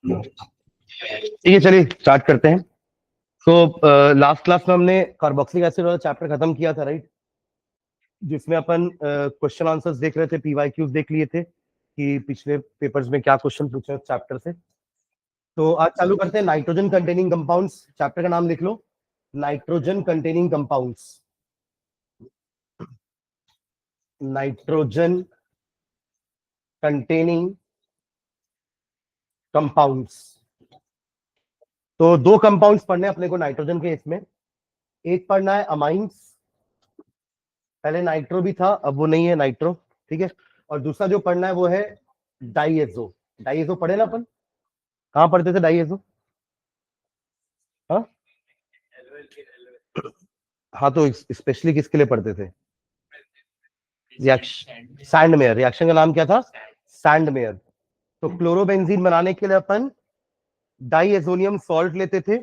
ठीक है, चलिए स्टार्ट करते हैं। तो लास्ट क्लास में हमने कार्बोक्सिलिक एसिड वाला चैप्टर खत्म किया था, राइट, जिसमें अपन क्वेश्चन आंसर्स देख रहे थे, पीवाईक्यूज देख लिए थे कि पिछले पेपर्स में क्या क्वेश्चन पूछे चैप्टर से। तो आज चालू करते हैं नाइट्रोजन कंटेनिंग कंपाउंड्स। चैप्टर का नाम लिख लो, nitrogen containing compounds. Nitrogen containing compounds. तो दो कंपाउंड्स पढ़ने अपने को नाइट्रोजन के। इसमें एक पढ़ना है अमाइंस, पहले नाइट्रो भी था, अब वो नहीं है नाइट्रो, ठीक है। और दूसरा जो पढ़ना है वो है डाइएजो। डाइएजो पढ़े ना अपन, कहाँ पढ़ते थे डाइएजो? हाँ हाँ, तो स्पेशली किसके लिए पढ़ते थे? सैंडमेयर। रिएक्शन का नाम क्या था? सैंडमेयर। तो क्लोरोबेंजीन बनाने के लिए अपन डाइएजोनियम सॉल्ट लेते थे,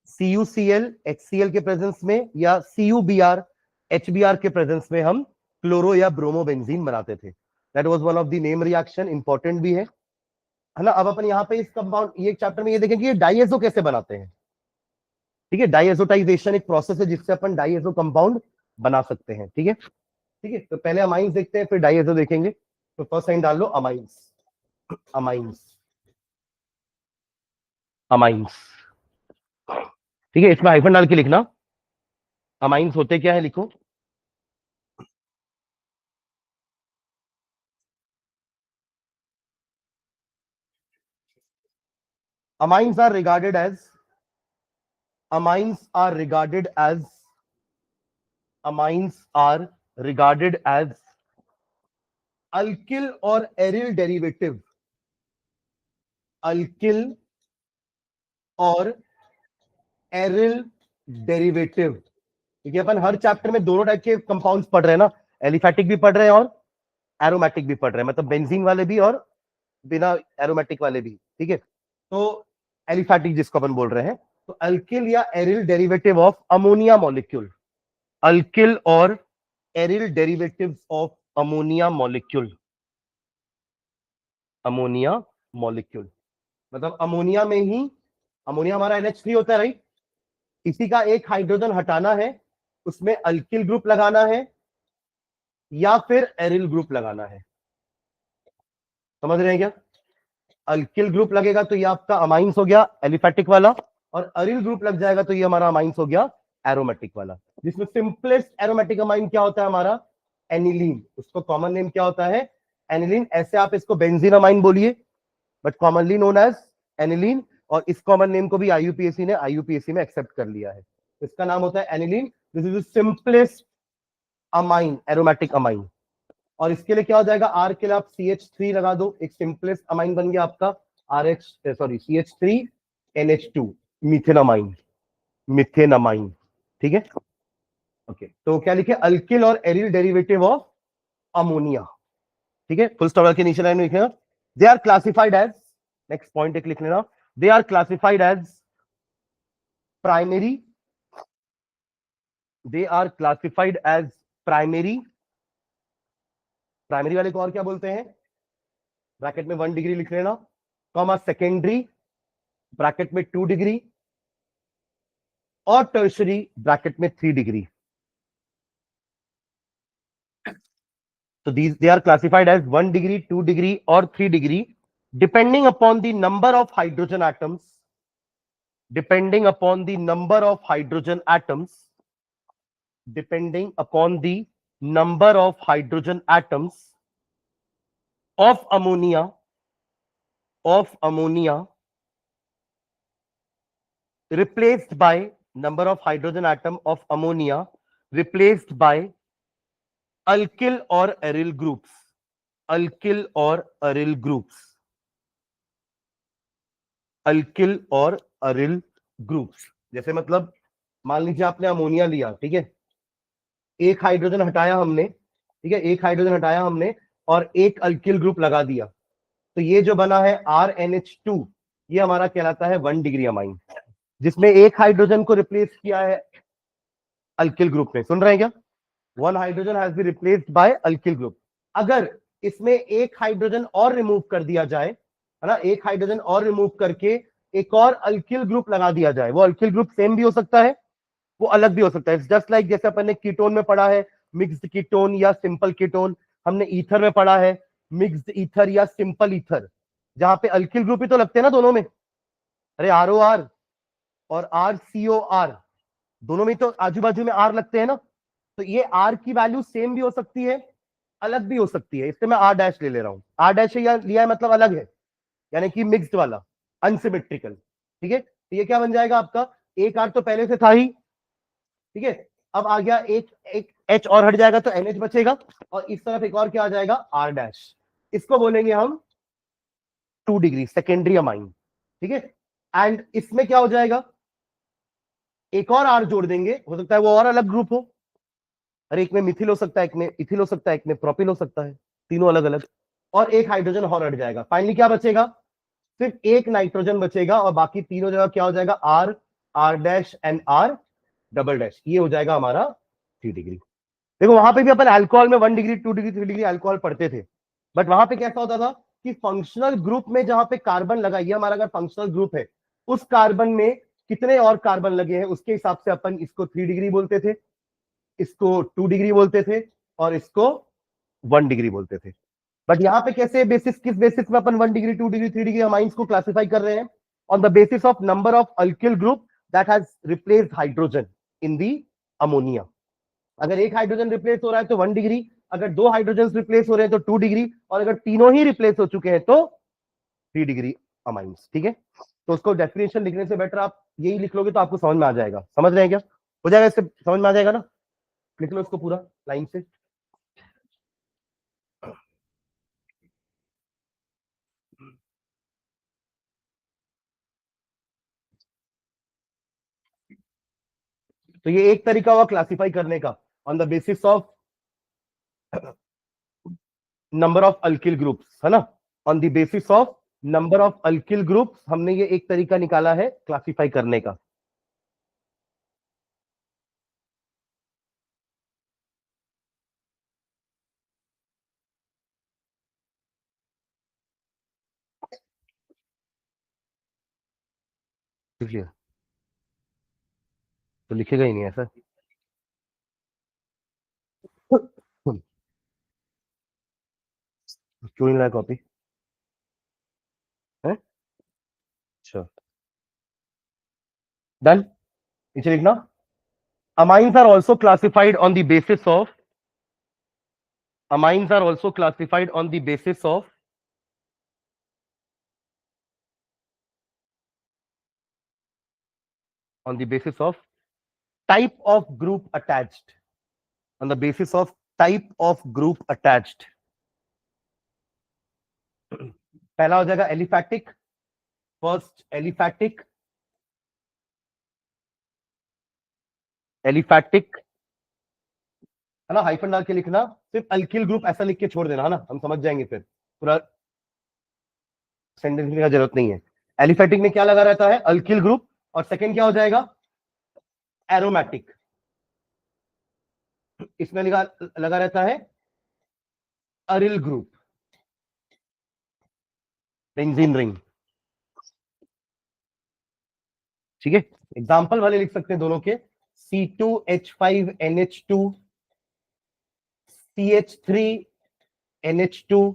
CuCl HCl के प्रेजेंस में, या CuBr HBr के प्रेजेंस में हम क्लोरो या ब्रोमोबेंजीन बनाते थे। That was one of the name reaction, important भी है ना। अब अपन यहाँ पे इस कंपाउंड, ये चैप्टर में ये देखेंगे ये डाइएजो कैसे बनाते हैं। ठीक है, डाइएजोटाइजेशन एक प्रोसेस है जिससे अपन डाइएजो कंपाउंड बना सकते हैं। ठीक है, ठीक है। तो पहले अमाइंस देखते हैं, फिर डाइएजो देखेंगे। तो फर्स्ट साइन डाल लो अमाइंस। अमाइंस, अमाइंस, ठीक है। इसमें हाइफन डाल के लिखना। अमाइंस होते क्या है, लिखो। amines are regarded as amines are regarded as amines are regarded as alkyl और एरिल डेरिवेटिव। अल्किल और एरिल डेरिवेटिव। ठीक है, अपन हर चैप्टर में दोनों टाइप के कंपाउंड्स पढ़ रहे हैं ना, एलिफैटिक भी पढ़ रहे हैं और एरोमेटिक भी पढ़ रहे हैं, मतलब बेंजीन वाले भी और बिना एरोमेटिक वाले भी। ठीक है, तो एलिफैटिक जिसको अपन बोल रहे हैं, तो अल्किल या aryl derivative of ammonia molecule. Alkyl और aryl derivatives of ammonia molecule. Ammonia molecule मतलब अमोनिया में ही, अमोनिया हमारा NH3 होता है, राइट। इसी का एक हाइड्रोजन हटाना है, उसमें अल्किल ग्रुप लगाना है या फिर एरिल ग्रुप लगाना है। समझ रहे हैं क्या? अल्किल ग्रुप लगेगा तो ये आपका अमाइंस हो गया एलिफैटिक वाला, और एरिल ग्रुप लग जाएगा तो ये हमारा अमाइंस हो गया एरोमेटिक वाला। जिसमें सिंपलेस्ट एरोमेटिक अमाइन क्या होता है हमारा? एनिलीन। उसको कॉमन नेम क्या होता है? एनिलीन। ऐसे आप इसको बेंजीन अमाइन बोलिए, but commonly known as aniline. और इस कॉमन नेम को भी आईयूपीएसी में एक्सेप्ट कर लिया है। इसका नाम होता है aniline. This is the simplest amine, aromatic amine. और इसके लिए क्या हो जाएगा? आर के लिए आप CH3 लगा दो, एक सिंपलेस्ट अमाइन बन गया आपका CH3NH2, मीथेनामाइन, मिथेनामाइन। ठीक है, ओके। तो क्या लिखे? अल्किल और एरिल डेरिवेटिव ऑफ अमोनिया। ठीक है, फुल स्टॉप के नीचे लाइन में लिखेगा they are classified as, next point एक लिख लेना, they are classified as primary, they are classified as primary. Primary वाले को और क्या बोलते हैं? ब्रैकेट में 1 डिग्री लिख लेना, कॉमा सेकेंडरी ब्रैकेट में 2 डिग्री, और टर्शरी ब्रैकेट में 3 degree. So they are classified as 1 degree, 2 degree or 3 degree, depending upon the number of hydrogen atoms, depending upon the number of hydrogen atoms, depending upon the number of hydrogen atoms of ammonia replaced by number of hydrogen atom of ammonia replaced by alkyl or aryl groups, alkyl or aryl groups, alkyl और aril groups. जैसे मतलब मान लीजिए आपने ammonia लिया, ठीक है, एक हाइड्रोजन हटाया हमने, ठीक है, एक हाइड्रोजन हटाया हमने और एक अल्किल ग्रुप लगा दिया, तो ये जो बना है RNH2, ये हमारा कहलाता है 1 डिग्री अमाइन, जिसमें एक हाइड्रोजन को रिप्लेस किया है अल्किल ग्रुप ने। सुन रहे हैं क्या? 1 hydrogen has been replaced by alkyl group. अगर इसमें एक हाइड्रोजन और रिमूव कर दिया जाए, है ना, एक हाइड्रोजन और रिमूव करके एक और अल्किल ग्रुप लगा दिया जाए। वो अल्किल ग्रुप सेम भी हो सकता है, वो अलग भी हो सकता है। जस्ट लाइक जैसे अपन ने कीटोन में पढ़ा है मिक्स्ड कीटोन या सिंपल कीटोन, हमने ईथर में पढ़ा है मिक्स्ड ईथर या सिंपल ईथर, जहां पे अल्किल ग्रुप ही तो लगते हैं ना दोनों में। अरे ROR और RCOR दोनों में तो आजू बाजू में R लगते हैं ना, तो ये R की वैल्यू सेम भी हो सकती है, अलग भी हो सकती है। इससे मैं R डैश ले रहा हूं, R डैश लिया है मतलब अलग है, यानी कि मिक्स्ड वाला, अनसिमेट्रिकल। ठीक है, तो ये क्या बन जाएगा आपका, एक R तो पहले से था ही, ठीक है, अब आ गया एक एक H और हट जाएगा तो NH बचेगा, और इस तरफ एक और क्या आ जाएगा, R डैश। इसको बोलेंगे हम 2 डिग्री सेकेंडरी अमाइन। ठीक है, एंड इसमें क्या हो जाएगा, एक और R जोड़ देंगे, हो सकता है वो और अलग ग्रुप हो। अरे एक में मिथिल हो सकता है, एक में इथिल हो सकता है, एक में प्रोपिल हो सकता है, तीनों अलग अलग, और एक हाइड्रोजन और हट जाएगा। फाइनली क्या बचेगा, सिर्फ एक नाइट्रोजन बचेगा, और बाकी तीनों जगह क्या हो जाएगा, R dash and R double dash, ये हो जाएगा हमारा 3 डिग्री। देखो वहां पे भी अपन अल्कोहल में 1 डिग्री 2 डिग्री 3 डिग्री अल्कोहल पढ़ते थे, बट वहां पे कैसा होता था कि फंक्शनल ग्रुप में जहां पे कार्बन लगा, ये हमारा अगर फंक्शनल ग्रुप है, उस कार्बन में कितने और कार्बन लगे हैं उसके हिसाब से अपन इसको 3 डिग्री बोलते थे, इसको 2 डिग्री बोलते थे, और इसको 1 डिग्री बोलते थे। बट यहाँ पे कैसे बेसिस, किस बेसिस में अपन 1 डिग्री 2 डिग्री 3 डिग्री अमाइंस को क्लासिफाई कर रहे हैं, on the basis of number of alkyl group that has replaced hydrogen in the ammonia. अगर एक हाइड्रोजन रिप्लेस हो रहा है तो 1 डिग्री, अगर 2 हाइड्रोजन रिप्लेस हो रहे हैं तो 2 डिग्री, और अगर तीनों ही रिप्लेस हो चुके हैं तो 3 डिग्री अमाइंस। ठीक है, तो उसको डेफिनेशन लिखने से बेटर आप यही लिख लोगे तो आपको समझ में आ जाएगा। समझ रहे हैं क्या, हो जाएगा, इससे समझ में आ जाएगा ना, लिख लो इसको पूरा लाइन से। तो ये एक तरीका हुआ क्लासिफाई करने का, on the basis of number of alkyl groups, है ना, on the basis of number of alkyl groups हमने ये एक तरीका निकाला है क्लासिफाई करने का। लिख लिया तो लिखेगा ही नहीं ऐसा। क्यों नहीं लाया कॉपी है, अच्छा डन, नीचे लिखना, amines are also classified on the basis of, amines are also classified on the basis of on the basis of type of group attached, on the basis of type of group attached। पहला हो जाएगा aliphatic, first aliphatic, aliphatic है ना, hyphen डाल के लिखना, सिर्फ alkyl group ऐसा लिख के छोड़ देना, है ना, हम समझ जाएंगे, फिर पूरा सेंटेंस लिखने का जरूरत नहीं है। एलिफैटिक में क्या लगा रहता है, अल्किल ग्रुप, और सेकंड क्या हो जाएगा, एरोमेटिक, इसमें लगा रहता है अरिल ग्रुप, बेंजीन रिंग। ठीक है, एग्जाम्पल वाले लिख सकते हैं दोनों के, C2H5NH2, CH3NH2,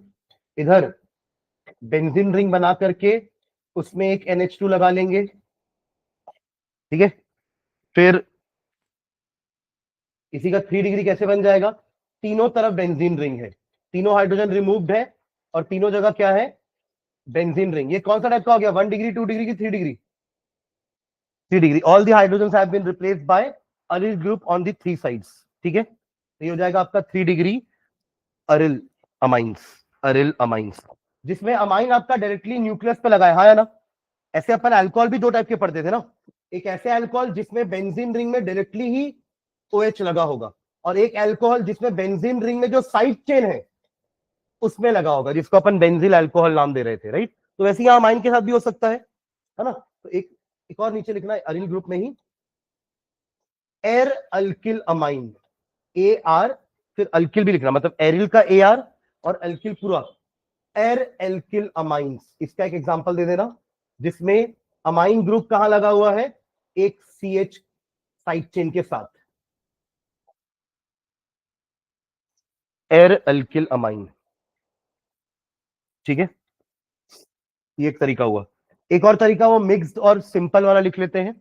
इधर बेंजीन रिंग बना करके उसमें एक NH2 लगा लेंगे। ठीक है, फिर इसी का 3 डिग्री कैसे बन जाएगा, तीनों तरफ बेंजीन रिंग है, तीनों हाइड्रोजन रिमूव्ड है, और तीनों जगह क्या है, बेंजीन रिंग। ये कौन सा टाइप का हो गया, 1 डिग्री 2 डिग्री की 3 degree, 3 degree. All the hydrogen have been replaced by aryl group on the 3 sides. ठीक है, तो ये हो जाएगा आपका 3 degree aryl amines, aryl amines, जिसमें अमाइन आपका डायरेक्टली न्यूक्लियस पे लगा है, हाँ या ना। ऐसे अपन अल्कोहल भी दो टाइप के पढ़ते थे ना, एक ऐसे अल्कोहल जिसमें बेंजीन रिंग में डायरेक्टली ही OH लगा होगा, और एक अल्कोहल जिसमें बेंजीन रिंग में जो साइड चेन है उसमें लगा होगा, जिसको अपन बेंजिल अल्कोहल नाम दे रहे थे, राइट। तो वैसे ही अमाइन के साथ भी हो सकता है ना। तो एक और नीचे लिखना है अरिल ग्रुप में ही, एर अल्किल अमाइन, AR, फिर अल्किल भी लिखना, मतलब एरिल का AR और अल्किल पूरा एर एल्किल अमाइंस, इसका एक एग्जांपल दे देना जिसमें अमाइन ग्रुप कहां लगा हुआ है, एक CH साइड चेन के साथ। एर एल्किल अमाइन, ठीक है, ये एक तरीका हुआ। एक और तरीका वो मिक्स्ड और सिंपल वाला लिख लेते हैं।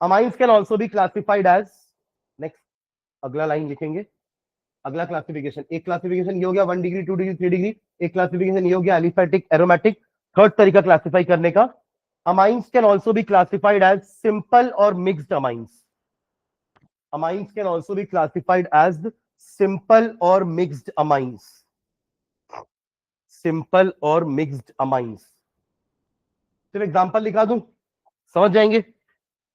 Amines can also be classified as, next अगला लाइन लिखेंगे, अगला क्लासिफिकेशन, एक क्लासिफिकेशन ये हो गया 1 डिग्री 2 डिग्री 3 डिग्री, एक क्लासिफिकेशन ये हो गया एलिफेटिक एरोमेटिक। थर्ड तरीका क्लासिफाई करने का, amines can also be classified as simple और mixed amines. Amines can also be classified as simple और मिक्स्ड अमाइंस, सिंपल और मिक्स्ड अमाइंस। सिर्फ एग्जांपल लिखा दूं, समझ जाएंगे।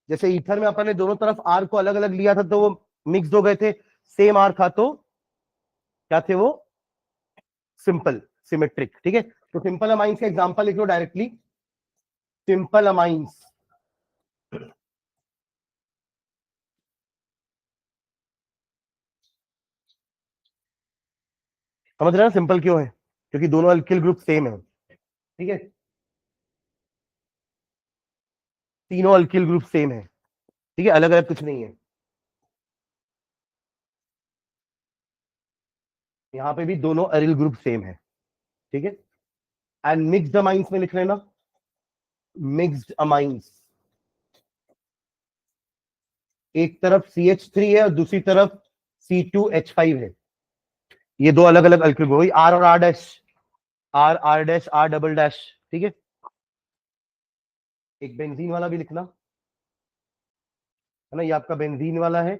जैसे ईथर में अपन ने दोनों तरफ आर को अलग अलग लिया था तो वो मिक्स हो गए थे, सेम आर था तो क्या थे वो, सिंपल सिमेट्रिक, ठीक है। तो सिंपल अमाइंस का एग्जांपल लिख लो डायरेक्टली, सिंपल अमाइंस, समझ रहे हैं सिंपल क्यों है, क्योंकि दोनों अल्किल ग्रुप सेम है, ठीक है, तीनों अल्किल ग्रुप सेम है, ठीक है, अलग अलग कुछ नहीं है। यहां पे भी दोनों अरिल ग्रुप सेम है, ठीक है। एंड मिक्स्ड अमाइंस में लिख लेना, मिक्स्ड अमाइंस, एक तरफ CH3 है और दूसरी तरफ C2H5 है, ये दो अलग अलग अल्किल ग्रुप, आर और R dash, R R dash R double dash, ठीक है। एक बेंजीन वाला भी लिखना है ना, ये आपका बेंजीन वाला है,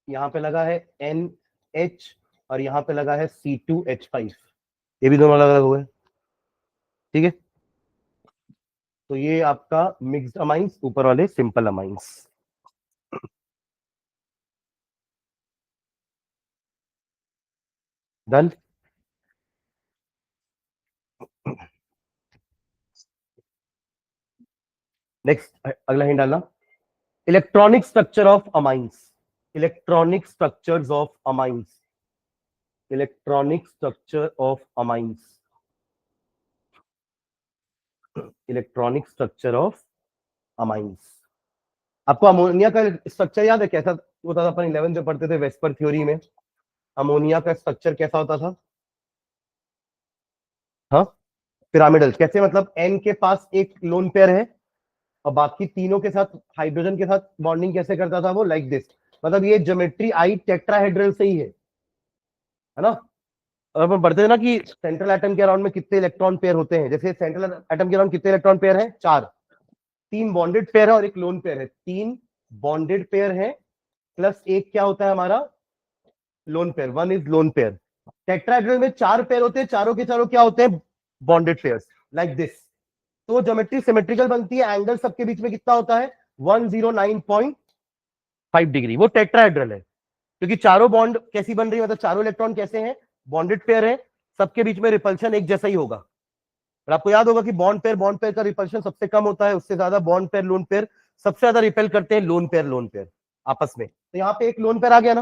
यहाँ पे लगा है NH और यहाँ पे लगा है C2H5, ये भी दोनों अलग अलग हुए, ठीक है। तो ये आपका मिक्स्ड अमाइंस, ऊपर वाले सिंपल अमाइंस। डन। नेक्स्ट अगला हिंट डालना, electronic structure of amines, electronic structures of amines, electronic structure of amines, electronic structure of amines. आपको अमोनिया का स्ट्रक्चर याद है कैसा होता था, अपन 11th में पढ़ते थे वेस्पर थ्योरी में, अमोनिया का स्ट्रक्चर कैसा होता था, हाँ, पिरामिडल। कैसे, मतलब एन के पास एक लोन पेयर है और बाकी तीनों के साथ हाइड्रोजन के साथ बॉन्डिंग कैसे करता था वो, लाइक दिस, मतलब ये ज्योमेट्री आई टेट्राहेड्रल से ही है ना। और अपन पढ़ते थे ना कि सेंट्रल एटम के अराउंड में कितने इलेक्ट्रॉन पेयर होते हैं, जैसे सेंट्रल एटम के अराउंड कितने इलेक्ट्रॉन पेयर हैं, 4, 3 बॉन्डेड पेयर है और एक लोन पेयर है, 3 बॉन्डेड पेयर है प्लस एक क्या होता है हमारा, lone pair, 1 is lone pair. Tetrahedral में 4 पेयर होते हैं, चारों के चारों क्या होते हैं, बॉन्डेड पेयर्स, लाइक दिस। तो ज्योमेट्री सिमेट्रिकल बनती है, एंगल सबके बीच में कितना होता है, 109.5 डिग्री, वो टेट्राहेड्रल है, क्योंकि चारों बॉन्ड कैसी बन रही है, मतलब चारों इलेक्ट्रॉन कैसे हैं, बॉन्डेड पेयर है, सबके बीच में रिपल्शन एक जैसा ही होगा। और आपको याद होगा कि बॉन्ड पेयर का रिपल्शन सबसे कम होता है, उससे ज्यादा बॉन्ड पेयर लोन पेयर सबसे ज्यादा रिपेल करते हैं, लोन पेयर आपस में। तो यहाँ पे एक लोन पेयर आ गया ना,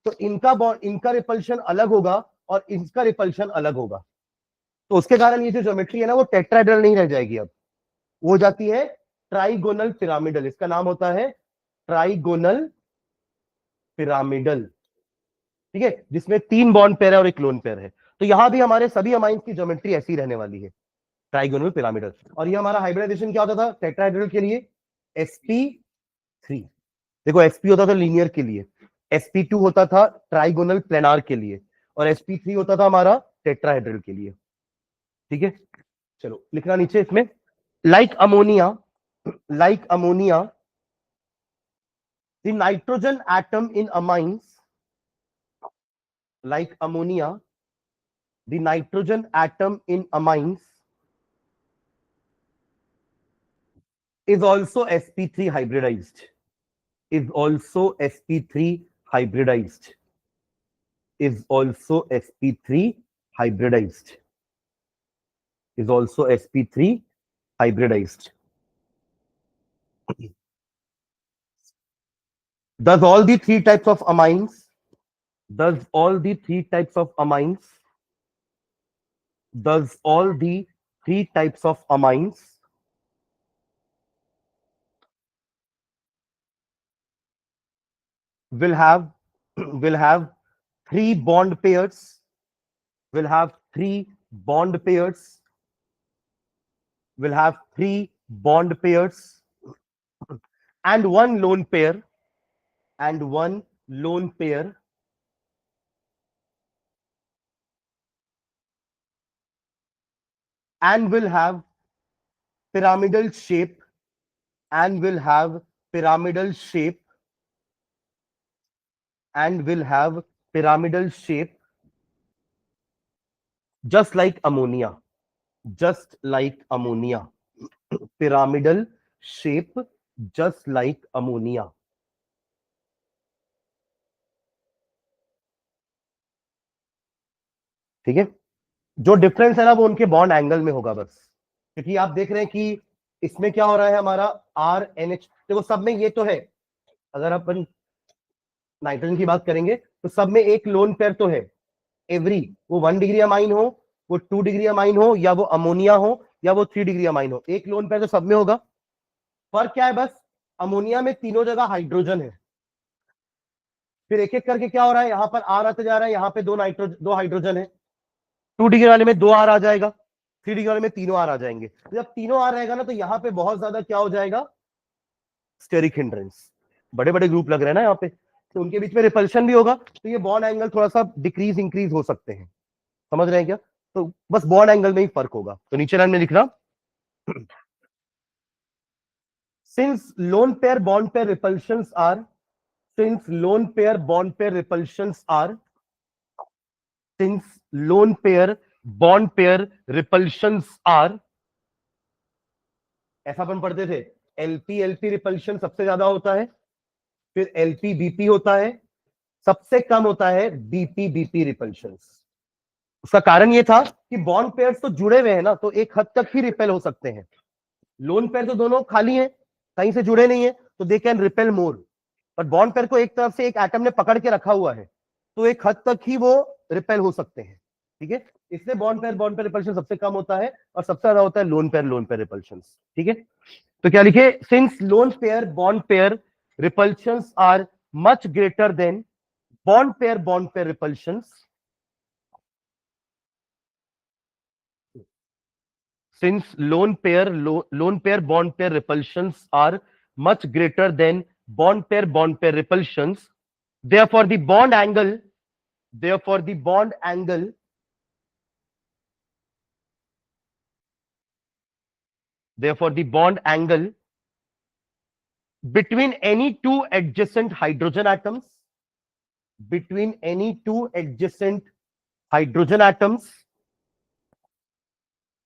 तो इनका बॉन्ड, इनका रिपल्शन अलग होगा और इसका रिपल्शन अलग होगा, तो उसके कारण ये जो ज्योमेट्री है ना वो टेट्राहेड्रल नहीं रह जाएगी, अब वो हो जाती है ट्राइगोनल पिरामिडल, इसका नाम होता है ट्राइगोनल पिरामिडल, ठीक है, जिसमें 3 बॉन्ड पेयर है और एक लोन पेयर है। तो यहां भी हमारे सभी अमाइंस की ज्योमेट्री ऐसी रहने वाली है, ट्राइगोनल पिरामिडल। और ये हमारा हाइब्रिडाइजेशन क्या होता था टेट्राहेड्रल के लिए, sp3, देखो sp होता था लीनियर के लिए, sp2 होता था ट्राइगोनल प्लेनार के लिए और sp3 होता था हमारा टेट्राहेड्रल के लिए, ठीक है। चलो लिखना नीचे इसमें, like ammonia, like ammonia, the nitrogen atom in amines, like ammonia, the nitrogen atom in amines is also sp3 hybridized, is also sp3 hybridized, is also sp3 hybridized, is also sp3 hybridized. Thus all the 3 types of amines, Does all the three types of amines, does all the three types of amines will have will have three bond pairs, will have three bond pairs, will have three bond pairs, and one lone pair, and one lone pair, and will have pyramidal shape, and will have pyramidal shape, and will have pyramidal shape, just like ammonia, just like ammonia, pyramidal shape, just like ammonia. ठीक है, जो difference है ना वो उनके bond angle में होगा बस, क्योंकि आप देख रहे हैं कि इसमें क्या हो रहा है हमारा RNH, देखो सब में ये तो है, अगर अपन नाइट्रोजन की बात करेंगे तो सब में एक लोन पेयर तो है, एवरी, वो 1 डिग्री अमाइन हो, वो 2 डिग्री अमाइन हो, या वो अमोनिया हो, या वो 3 डिग्री अमाइन हो, एक लोन पेयर तो सब में होगा। फर्क क्या है बस, अमोनिया में तीनों जगह हाइड्रोजन है, फिर एक एक करके क्या हो रहा है, यहां पर आर आते जा रहा है, यहां पे दो हाइड्रोजन है, 2 डिग्री वाले में 2 आर आ जाएगा, 3 डिग्री वाले में तीनों आर आ जाएंगे, तो जब तीनों आर रहेगा ना तो यहां पे बहुत ज्यादा क्या हो जाएगा, स्टेरिक हिंड्रेंस, बड़े बड़े ग्रुप लग रहे हैं ना यहाँ पे, तो उनके बीच में रिपल्शन भी होगा, तो ये बॉन्ड एंगल थोड़ा सा डिक्रीज इंक्रीज हो सकते हैं, समझ रहे हैं क्या, तो बस बॉन्ड एंगल में ही फर्क होगा। तो नीचे लाइन में लिखना, since lone pair bond pair repulsions are, since lone pair bond pair repulsions are, since lone pair bond pair repulsions are, ऐसा अपन पढ़ते थे, एलपी एलपी रिपल्शन सबसे ज्यादा होता है, फिर एलपी बीपी होता है, सबसे कम होता है बीपी बीपी रिपल्शंस। उसका कारण ये था कि बॉन्ड पेयर्स तो जुड़े हुए हैं ना, तो एक हद तक ही रिपेल हो सकते हैं, लोन पेयर तो दोनों खाली हैं, कहीं से जुड़े नहीं है, तो दे कैन रिपेल मोर, पर बॉन्ड पेयर को एक तरफ से एक एटम ने पकड़ के रखा हुआ है, तो एक हद तक ही वो रिपेल हो सकते हैं, ठीक है, इसलिए बॉन्ड पेयर रिपल्शन सबसे कम होता है, और सबसे ज्यादा होता है लोन पेयर रिपल्शन, ठीक है। तो क्या लिखे, since lone pair bond pair repulsions are much greater than bond pair repulsions, since lone pair bond pair repulsions are much greater than bond pair repulsions, therefore the bond angle, therefore the bond angle, therefore the bond angle between any two adjacent hydrogen atoms, between any two adjacent hydrogen atoms,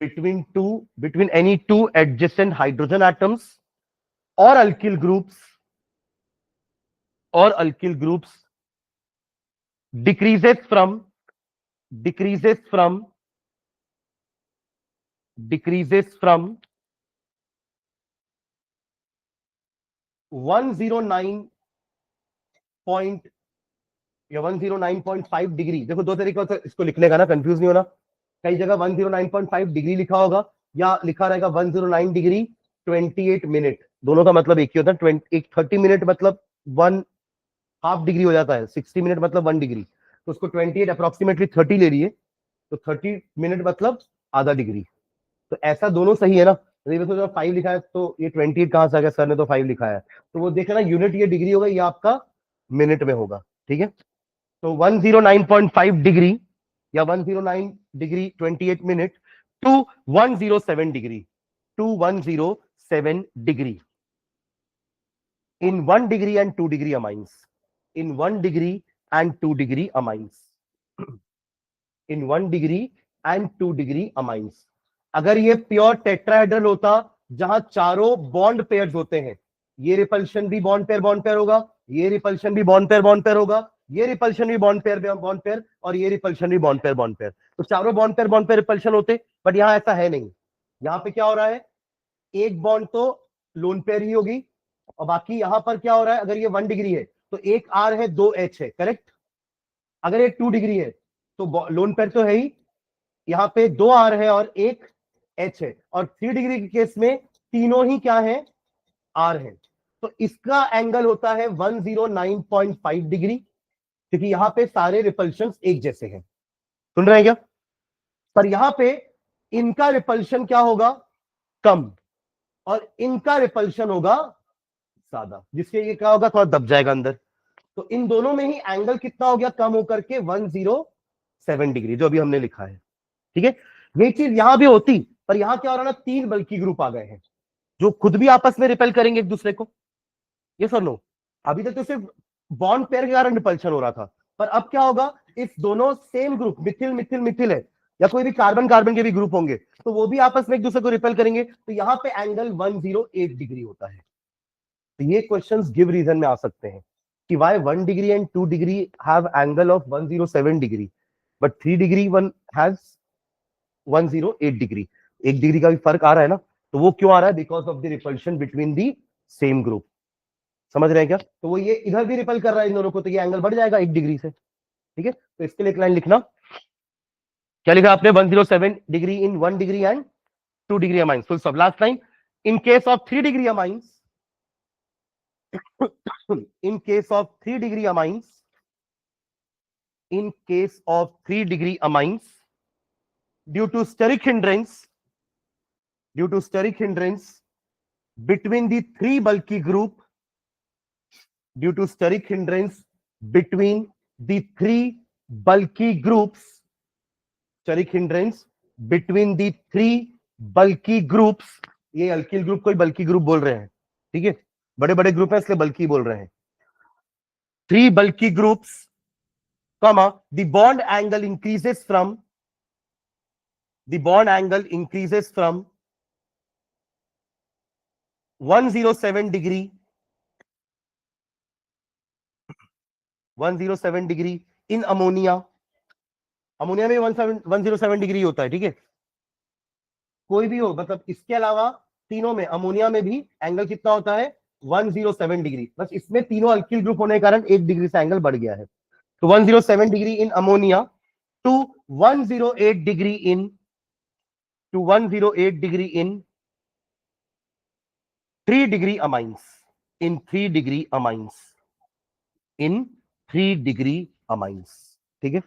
between any two adjacent hydrogen atoms or alkyl groups, or alkyl groups decreases from 109 point या 109.5 degree, देखो दो तरीके से इसको लिखने का ना, confuse नहीं होना, कई जगह 109.5 डिग्री लिखा होगा, या लिखा रहेगा 109 डिग्री 28 मिनट, दोनों का मतलब एक ही होता है, 30 मिनट मतलब 1/2 डिग्री हो जाता है, 60 मिनट मतलब 1 डिग्री, तो उसको 28 अप्रोक्सीमेटली 30 ले लिए, तो 30 मिनट मतलब आधा डिग्री, तो ऐसा दोनों सही है ना, तो 5 लिखा है तो ये 28 कहां से आ गया, सर ने तो 5 लिखा है, तो वो देखना यूनिट ये डिग्री होगा, ये आपका मिनट में होगा, ठीक है। तो 109.5 डिग्री या 109 degree 28 minute to 107 degree, to 107 degree in 1 degree and 2 degree amines, in 1 degree and 2 degree amines, in 1 degree and 2 degree amines। अगर ये प्योर टेट्राहेड्रल होता जहां चारों बॉन्ड पेयर्स होते हैं, ये रिपल्शन भी बॉन्ड पेयर होगा, ये रिपल्शन भी बॉन्ड पेयर होगा, ये रिपल्शन भी बॉन्ड पेयर, और ये रिपल्शन भी बॉन्ड पेयर, तो चारों बॉन्ड पेयर रिपल्शन होते, बट यहां ऐसा है नहीं, यहां पे क्या हो रहा है, एक बॉन्ड तो लोन पेयर ही होगी, और बाकी यहां पर क्या हो रहा है, अगर ये 1 डिग्री है तो एक आर है 2 एच है, करेक्ट, अगर ये 2 डिग्री है तो लोन पेयर तो है ही, यहाँ पे 2 आर है और 1 एच है, और 3 डिग्री के केस में तीनों ही क्या है, आर है। तो इसका एंगल होता है 109.5 डिग्री, क्योंकि यहां पे सारे रिपल्शन एक जैसे हैं। सुन रहे हैं क्या? पर यहां पे इनका रिपल्शन क्या होगा, कम, और इनका रिपल्शन होगा ज्यादा, जिससे ये क्या होगा, थोड़ा दब जाएगा अंदर। तो इन दोनों में ही एंगल कितना हो गया, कम होकर के 107 डिग्री, जो अभी हमने लिखा है। ठीक है, ये चीज यहां भी होती, पर यहां क्या हो रहा है ना, 3 बल्कि ग्रुप आ गए हैं जो खुद भी आपस में रिपेल करेंगे एक दूसरे को। ये सर नो, अभी तक तो सिर्फ बॉन्ड पेयर के कारण रिपल्शन हो रहा था, पर अब क्या होगा, इस दोनों सेम ग्रुप, मिथिल मिथिल मिथिल है, या कोई भी कार्बन कार्बन के भी ग्रुप होंगे, तो वो भी आपस में एक दूसरे को रिपेल करेंगे, तो यहां पे एंगल 108 डिग्री होता है। तो ये क्वेश्चंस गिव रीजन में आ सकते हैं कि why 1 degree and 2 degree have angle of 107 degree, but 3 degree one has 108 degree. 1 degree का भी फर्क आ रहा है ना, तो वो क्यों आ रहा है, because of the repulsion between the same group. समझ रहे हैं क्या? तो वो ये इधर भी रिपल कर रहा है इन दोनों को, तो ये एंगल बढ़ जाएगा 1 डिग्री से। ठीक है, तो इसके लिए एक लाइन लिखना, क्या लिखा आपने, 107 degree in 1 degree and 2 degree amines, full stop. Last line, in case of 3 degree amines, in case of 3 degree amines, in case of 3 degree amines, due to steric hindrance between the 3 bulky group, due to steric hindrance between the 3 bulky groups, steric hindrance between the 3 bulky groups, ये alkyl group को बल्कि group बोल रहे हैं। ठीक है, बड़े बड़े ग्रुप है इसलिए बल्कि बोल रहे हैं। 3 bulky groups, comma, the bond angle increases from 107 degree 107 degree in ammonia, ammonia में 107 डिग्री होता है। ठीक है, कोई भी हो, मतलब इसके अलावा तीनों में, अमोनिया में भी एंगल कितना होता है, 107 डिग्री। बस इसमें तीनों अल्किल ग्रुप होने के कारण 1 डिग्री से एंगल बढ़ गया है। तो 107 degree in ammonia to 108 degree in 3 degree amines, in 3 degree amines. ठीक है,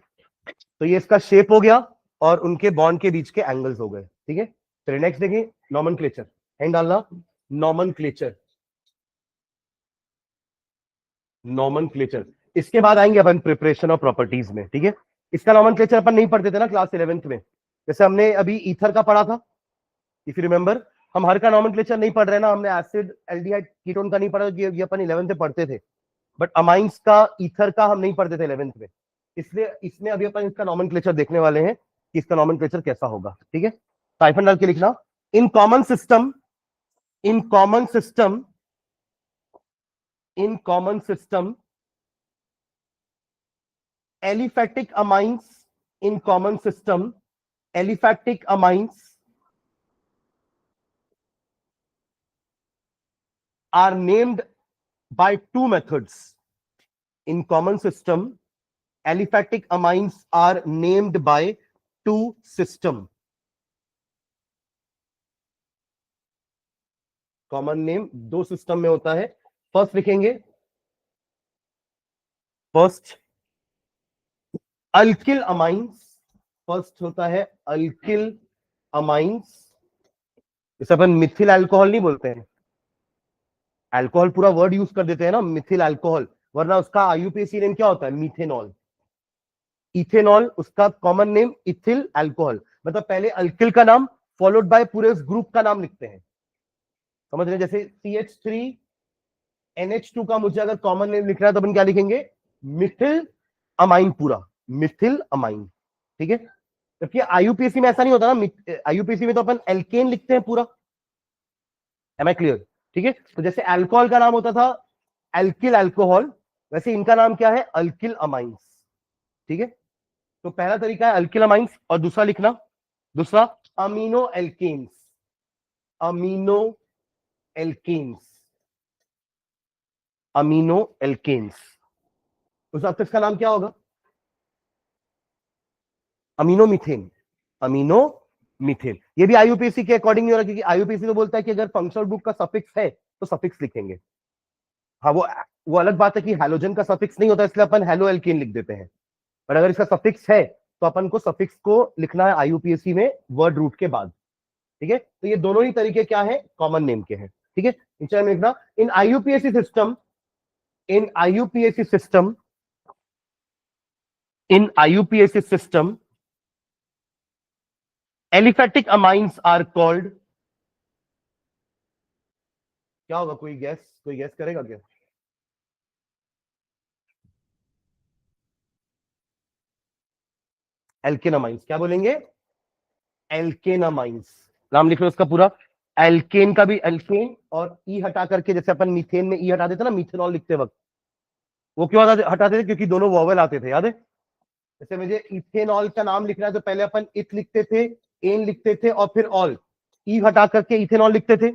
तो ये इसका शेप हो गया और उनके बॉन्ड के बीच के एंगल्स हो गए। ठीक है, चलिए नेक्स्ट देखिए, नॉमेनक्लेचर। हैंड डालना, नॉमेनक्लेचर। इसके बाद आएंगे अपन प्रिपरेशन ऑफ प्रॉपर्टीज में। ठीक है, इसका नॉमेनक्लेचर अपन नहीं पढ़ते थे ना क्लास 11th में, जैसे हमने अभी ईथर का पढ़ा था, इफ यू रिमेंबर। हम हर का नॉमेनक्लेचर नहीं पढ़ रहे ना, हमने एसिड एल्डिहाइड कीटोन का नहीं पढ़ा, ये अपन 11th में पढ़ते थे, बट अमाइंस का, ईथर का हम नहीं पढ़ते थे 11th में, इसलिए इसमें अभी अपन इसका नॉमेनक्लेचर देखने वाले हैं कि इसका नॉमेनक्लेचर कैसा होगा। ठीक है, हाइफन डाल के लिखना, in common system aliphatic amines, in common system aliphatic amines are named by 2 methods. In common system, aliphatic amines are named by 2 system. Common name 2 system में होता है। फर्स्ट लिखेंगे, फर्स्ट अल्किल अमाइंस, फर्स्ट होता है alkyl amines. इसे अपन Mithil alcohol नहीं बोलते हैं, अल्कोहल पूरा वर्ड यूज कर देते हैं ना, मिथिल अल्कोहल, वरना उसका आईयूपीएसी नेम क्या होता है, मीथेनॉल। इथेनॉल उसका कॉमन नेम, इथिल अल्कोहल, मतलब पहले अल्किल का नाम फॉलोड बाय पूरे उस ग्रुप का नाम लिखते हैं। समझ रहे, जैसे CH3NH2 का मुझे अगर कॉमन नेम लिखना है तो अपन क्या लिखेंगे, मिथिल अमाइन, पूरा मिथिल अमाइन। ठीक है, जबकि आईयूपीएसी में ऐसा नहीं होता ना, आईयूपीएसी में तो अपन एल्केन लिखते हैं पूरा। Am I clear? ठीक है, तो जैसे अल्कोहल का नाम होता था एल्किल अल्कोहल, वैसे इनका नाम क्या है, अल्किल अमाइंस। ठीक है, तो पहला तरीका है अल्किल अमाइंस, और दूसरा लिखना, दूसरा amino alkanes, amino alkanes, amino alkanes. उस अब तक इसका नाम क्या होगा, अमीनो मीथेन, अमीनो मीथेन। ये भी आईयूपीएसी के अकॉर्डिंग नहीं हो रहा, क्योंकि आईयूपीएसी तो बोलता है कि अगर फंक्शनल ग्रुप का सफिक्स है तो सफिक्स लिखेंगे। हाँ, वो अलग बात है कि हैलोजन का सफिक्स नहीं होता, इसलिए अपन हेलो एल्केन लिख देते हैं। पर अगर इसका सफिक्स है तो अपन को सफिक्स को लिखना है आईयूपीएसी में वर्ड रूट के बाद। ठीक है, तो ये दोनों ही तरीके क्या है, कॉमन नेम के हैं। ठीक है, नीचे में लिखना, in IUPAC system, in IUPAC system, in IUPAC system aliphatic amines are called, क्या होगा, कोई गैस करेगा क्या? एल्केनामाइंस, क्या बोलेंगे, एल्केनामाइंस। नाम लिख लो उसका पूरा। एल्केन का भी एल्केन, और ई हटा करके, जैसे अपन मीथेन में ई हटा देते ना मीथेनॉल लिखते वक्त, वो क्यों हटाते थे, क्योंकि दोनों वॉवेल आते थे, याद है। जैसे मुझे इथेनॉल का नाम लिखना है तो पहले अपन इथ लिखते थे, एन लिखते थे, और फिर ऑल, ई हटा करके इथेनॉल लिखते थे।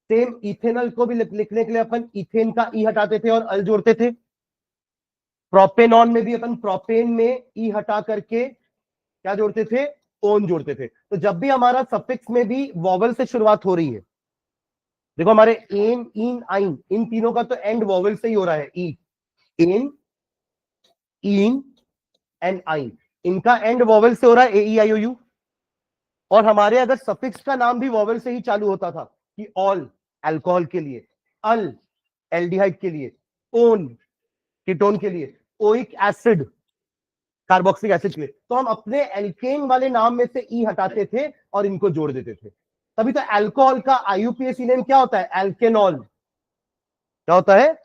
सेम इथेनॉल को भी लिखने के लिए अपन इथेन का ई हटाते थे और अल जोड़ते थे। प्रोपेनॉन में भी अपन प्रोपेन में ई हटा करके क्या जोड़ते थे, ओन जोड़ते थे। तो जब भी हमारा सफिक्स में भी वॉवल से शुरुआत हो रही है, देखो हमारे एन, इन, आइन, इन तीनों का तो एंड वॉवल से ही हो रहा है, ई, एन, इन एंड आइन, इनका एंड वॉवल से हो रहा है, ए ई आई ओ यू। और हमारे अगर सफिक्स का नाम भी वॉवल से ही चालू होता था, कि ऑल अल्कोहल के लिए, अल एल्डिहाइड के लिए, ओन कीटोन के लिए, ओइक एसिड कार्बोक्सिलिक एसिड के लिए, तो हम अपने एल्केन वाले नाम में से ई हटाते थे और इनको जोड़ देते थे। तभी तो अल्कोहल का आईयूपीएसी नेम क्या होता है, एल्केनॉल। क्या होता है,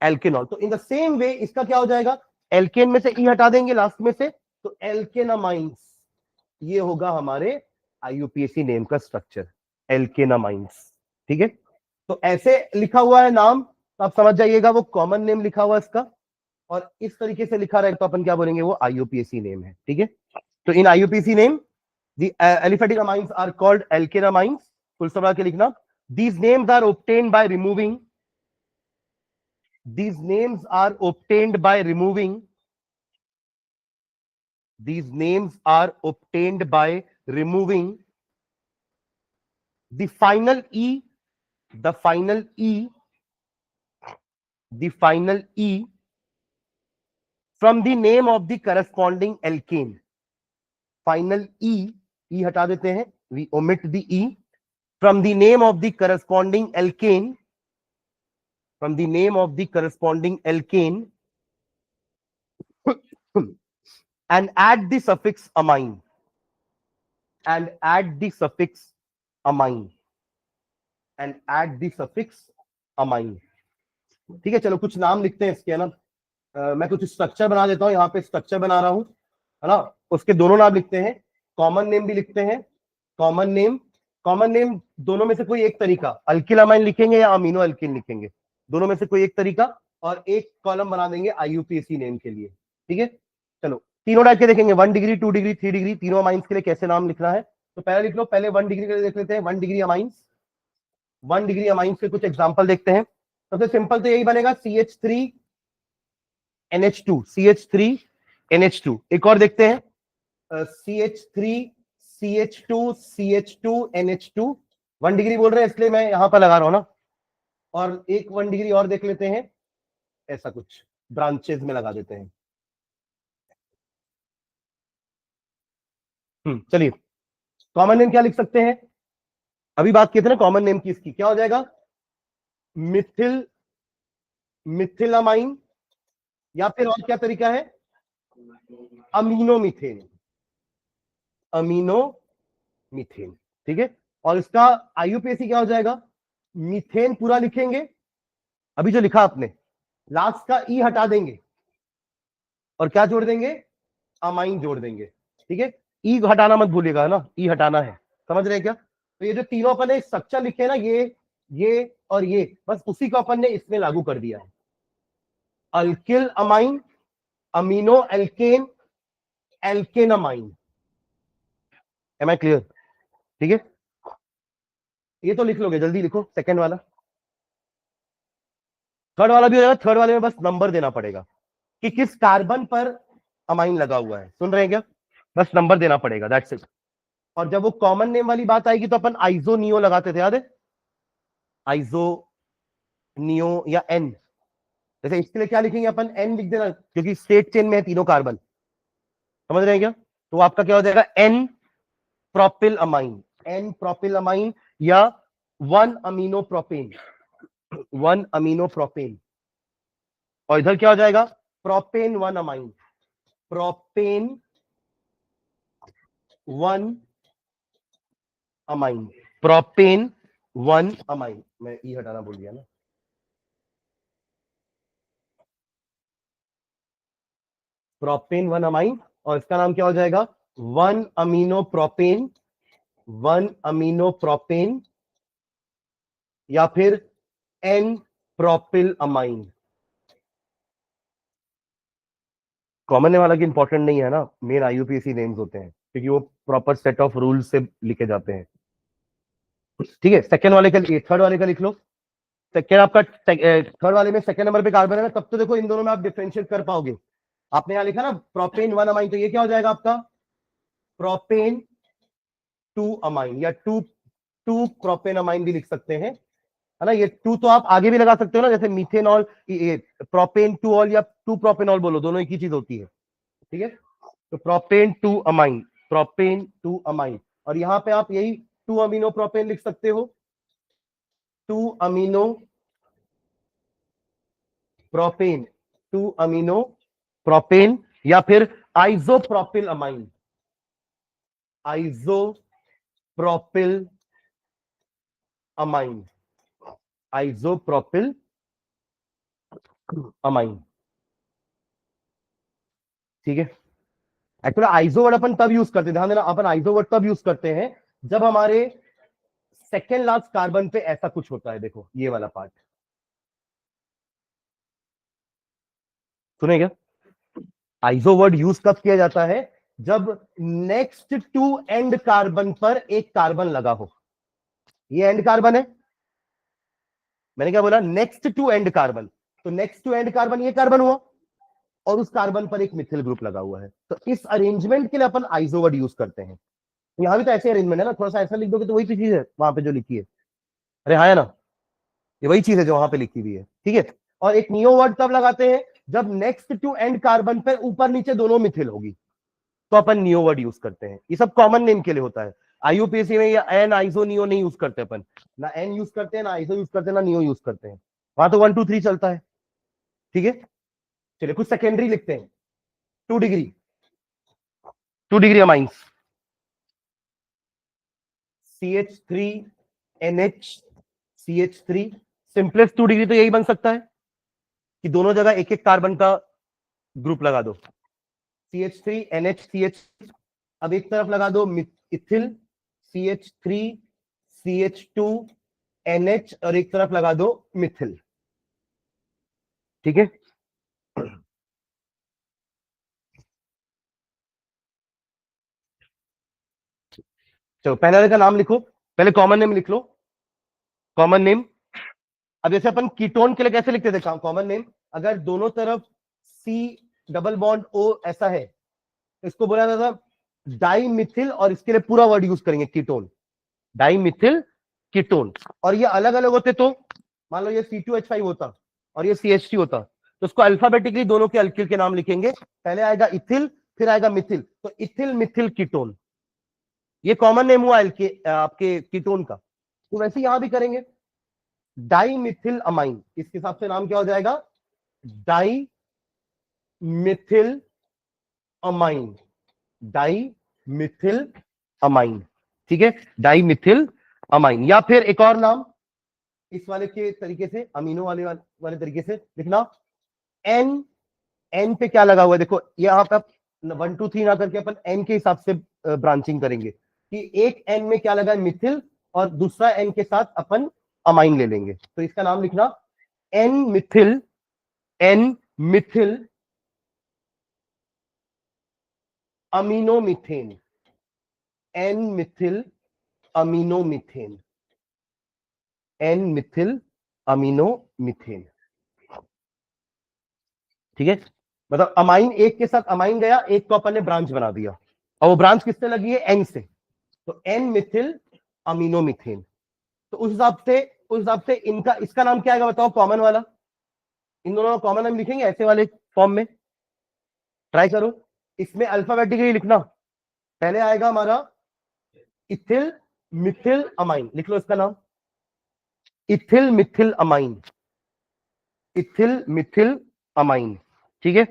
एल्केनॉल। तो इन द सेम वे इसका क्या हो जाएगा, एल्केन में से ई हटा देंगे लास्ट में से, तो एल्केनामाइंस, ये होगा हमारे आईयूपीएसी नेम का स्ट्रक्चर, एल्केनामाइंस। ठीक है, तो ऐसे लिखा हुआ है नाम, तो आप समझ जाइएगा वो कॉमन नेम लिखा हुआ है इसका, और इस तरीके से लिखा रहे तो अपन क्या बोलेंगे, वो आईयूपीएसी नेम है। ठीक है, तो in IUPAC name the aliphatic amines are called alkenamines, full stop के लिखना। these names are obtained by removing, these names are obtained by removing, these names are obtained by removing the final e, the final e, the final e from the name of the corresponding alkane। final e हटा देते हैं, we omit the e, from the name of the corresponding alkane, from the name of the corresponding alkane, and add the suffix amine, and add the suffix amine, and add the suffix amine। ठीक है, चलो कुछ नाम लिखते हैं इसके, है ना। मैं कुछ स्ट्रक्चर बना देता हूं, यहाँ पे स्ट्रक्चर बना रहा हूं, है ना। उसके दोनों नाम लिखते हैं, कॉमन नेम भी लिखते हैं, कॉमन नेम, कॉमन नेम दोनों में से कोई एक तरीका, अल्किल अमाइन लिखेंगे या अमीनो अल्किन लिखेंगे, दोनों में से कोई एक तरीका, और एक कॉलम बना देंगे आईयूपीएसी नेम के लिए। ठीक है, चलो तीनों टाइप के देखेंगे, 1 डिग्री, 2 डिग्री, 3 डिग्री, तीनों अमाइंस के लिए कैसे नाम लिखना है। तो पहले लिख लो, पहले 1 डिग्री के लिए देख लेते हैं, 1 डिग्री अमाइंस, 1 डिग्री अमाइंस के कुछ एग्जांपल देखते हैं। सबसे सिंपल तो यही बनेगा, CH3 NH2, CH3 NH2। एक और देखते हैं, CH3 CH2 CH2 NH2। 1 degree बोल रहे हैं इसलिए मैं यहां पर लगा रहा हूं ना। और एक 1 डिग्री और देख लेते हैं, ऐसा कुछ ब्रांचेस में लगा देते हैं। चलिए, कॉमन नेम क्या लिख सकते हैं, अभी बात किए थे ना कॉमन नेम की, इसकी क्या हो जाएगा, मिथिल, मिथिलामाइन, या फिर और क्या तरीका है, अमीनो मीथेन, अमीनो मीथेन। ठीक है, और इसका आईयूपीएसी क्या हो जाएगा, मीथेन पूरा लिखेंगे, अभी जो लिखा आपने, लास्ट का ई हटा देंगे और क्या जोड़ देंगे, अमाइन जोड़ देंगे। ठीक है, ई हटाना मत भूलिएगा ना, ई हटाना है, समझ रहे हैं क्या। तो ये जो तीनों अपन ने स्ट्रक्चर लिखे ना, ये और ये, बस उसी को अपन ने इसमें लागू कर दिया है, alkyl amine, amino alkane, alkanamine. Am I clear. ठीक है, ये तो लिख लोगे, जल्दी लिखो सेकंड वाला, थर्ड वाला भी हो जाएगा। थर्ड वाले में बस नंबर देना पड़ेगा कि किस कार्बन पर अमाइन लगा हुआ है, सुन रहे हैं क्या। बस नंबर देना पड़ेगा, दैट्स इट। और जब वो कॉमन नेम वाली बात आएगी तो अपन आइजो नियो लगाते थे, याद है? आइजो नियो या एन। जैसे इसके लिए क्या लिखेंगे अपन, एन लिख देना, क्योंकि स्टेट चेन में है तीनों कार्बन, समझ रहे हैं क्या? तो आपका क्या हो जाएगा, N propyl amine, N propyl amine, या 1 अमीनो प्रोपेन, 1 अमीनो प्रोपेन। और इधर क्या हो जाएगा, propane 1 amine, propane 1 amine, propane 1 amine. मैं ई हटाना भूल गया ना, प्रोपेन 1 अमाइन। और इसका नाम क्या हो जाएगा, 1 अमीनो प्रोपेन, 1 अमीनो प्रोपेन, या फिर N propyl amine. Common name हालांकि इंपॉर्टेंट नहीं है ना, मेन आईयूपीएसी नेम्स होते हैं, क्योंकि वो प्रॉपर सेट ऑफ रूल्स से लिखे जाते हैं। ठीक है, सेकंड वाले का, थर्ड वाले का लिख लो। सेकंड आपका, थर्ड वाले में सेकंड नंबर पे कार्बन है ना, तब तो देखो इन दोनों में आप डिफरेंशिएट कर पाओगे। आपने यहां लिखा ना प्रोपेन 1 अमाइन, तो ये क्या हो जाएगा आपका, प्रोपेन 2 अमाइन, या टू प्रोपेन अमाइन भी लिख सकते हैं, है ना। ये 2 तो आप आगे भी लगा सकते हो ना, जैसे मीथेनॉल, प्रोपेन 2 ऑल या 2 प्रोपेनॉल बोलो, दोनों एक ही चीज होती है। ठीक है, तो प्रोपेन 2 अमाइन, प्रोपेन 2 अमाइन। और यहां पे आप यही 2 अमीनो प्रोपेन लिख सकते हो, 2 अमीनो प्रोपेन, 2 अमीनो प्रोपेन, या फिर isopropyl amine, isopropyl amine, isopropyl amine. ठीक है, एक्चुअली आइसो वर्ड अपन तब यूज करते हैं, ध्यान देना, अपन आइसो वर्ड तब यूज करते हैं जब हमारे सेकेंड लास्ट कार्बन पे ऐसा कुछ होता है। देखो ये वाला पार्ट सुनेगा, आइसो वर्ड यूज कब किया जाता है, जब नेक्स्ट टू एंड कार्बन पर एक कार्बन लगा हो। ये एंड कार्बन है, मैंने क्या बोला, नेक्स्ट टू एंड कार्बन। तो नेक्स्ट टू एंड कार्बन ये कार्बन हुआ, और उस कार्बन पर एक मिथिल ग्रुप लगा हुआ है, तो इस अरेंजमेंट के लिए अपन आइसो वर्ड यूज करते हैं। यहां भी तो ऐसे अरेंजमेंट है ना, थोड़ा सा ऐसा लिख दोगे तो वही चीज है वहां पे जो लिखी है। अरे हाँ है ना, ये वही चीज है जो वहां पे लिखी हुई है। ठीक है, और एक नियो वर्ड तब लगाते हैं जब नेक्स्ट टू एंड कार्बन पर ऊपर नीचे दोनों मिथिल होगी, तो अपन नियो वर्ड यूज करते हैं। ये सब कॉमन नेम के लिए होता है, आईयूपीएसी में या एन आइसो नियो नहीं यूज करते अपन, ना एन यूज करते हैं, ना आइसो यूज करते हैं, ना नियो यूज करते हैं। वहां तो 1 2 3 चलता है। ठीक है, चलिए कुछ सेकेंडरी लिखते हैं। 2 degree, 2 degree amines, CH3NH, CH3, simplest 2 degree तो यही बन सकता है कि दोनों जगह एक एक कार्बन का ग्रुप लगा दो, CH3NH CH। अब एक तरफ लगा दो इथिल, CH3CH2NH, और एक तरफ लगा दो मिथिल। ठीक है, चलो पहले वाले का नाम लिखो, पहले कॉमन नेम लिख लो, कॉमन नेम। अब जैसे अपन कीटोन के लिए कैसे लिखते थे कॉमन नेम, अगर दोनों तरफ C डबल बॉन्ड O ऐसा है, इसको बोला जाता था डाई मिथिल, और इसके लिए पूरा वर्ड यूज करेंगे कीटोन, डाई मिथिल कीटोन। और ये अलग अलग होते तो, मान लो ये C2H5 होता और ये CH3 होता, तो उसको अल्फाबेटिकली दोनों के अल्किल के नाम लिखेंगे, पहले आएगा इथिल फिर आएगा मिथिल, तो इथिल मिथिल कीटोन, ये कॉमन नेम हुआ आपके कीटोन का। तो वैसे यहां भी करेंगे, डाई मिथिल अमाइन, इसके हिसाब से नाम क्या हो जाएगा, di methyl amine, di methyl amine. ठीक है, डाई मिथिल अमाइन। या फिर एक और नाम इस वाले के तरीके से, अमीनो वाले तरीके से लिखना, एन, एन पे क्या लगा हुआ है, देखो यहाँ पे 1 2 3 ना करके अपन एन के हिसाब से ब्रांचिंग करेंगे, कि एक एन में क्या लगा है, मिथिल, और दूसरा एन के साथ अपन अमाइन ले लेंगे। तो इसका नाम लिखना, N methyl, N methyl amino methane, N methyl amino methane, N methyl amino methane. ठीक है, मतलब अमाइन एक के साथ अमाइन गया, एक को अपन ने ब्रांच बना दिया। और वो ब्रांच किससे लगी है, एन से, तो एन मिथिल अमीनो मीथेन। तो उस हिसाब से इनका, इसका नाम क्या आएगा बताओ, कॉमन वाला, इन दोनों का कॉमन नाम लिखेंगे ऐसे वाले फॉर्म में, ट्राई करो। इसमें अल्फाबेटिकली लिखना, पहले आएगा हमारा इथिल मिथिल अमाइन, लिख लो इसका नाम, ethyl methyl amine, ethyl methyl amine, ठीक है,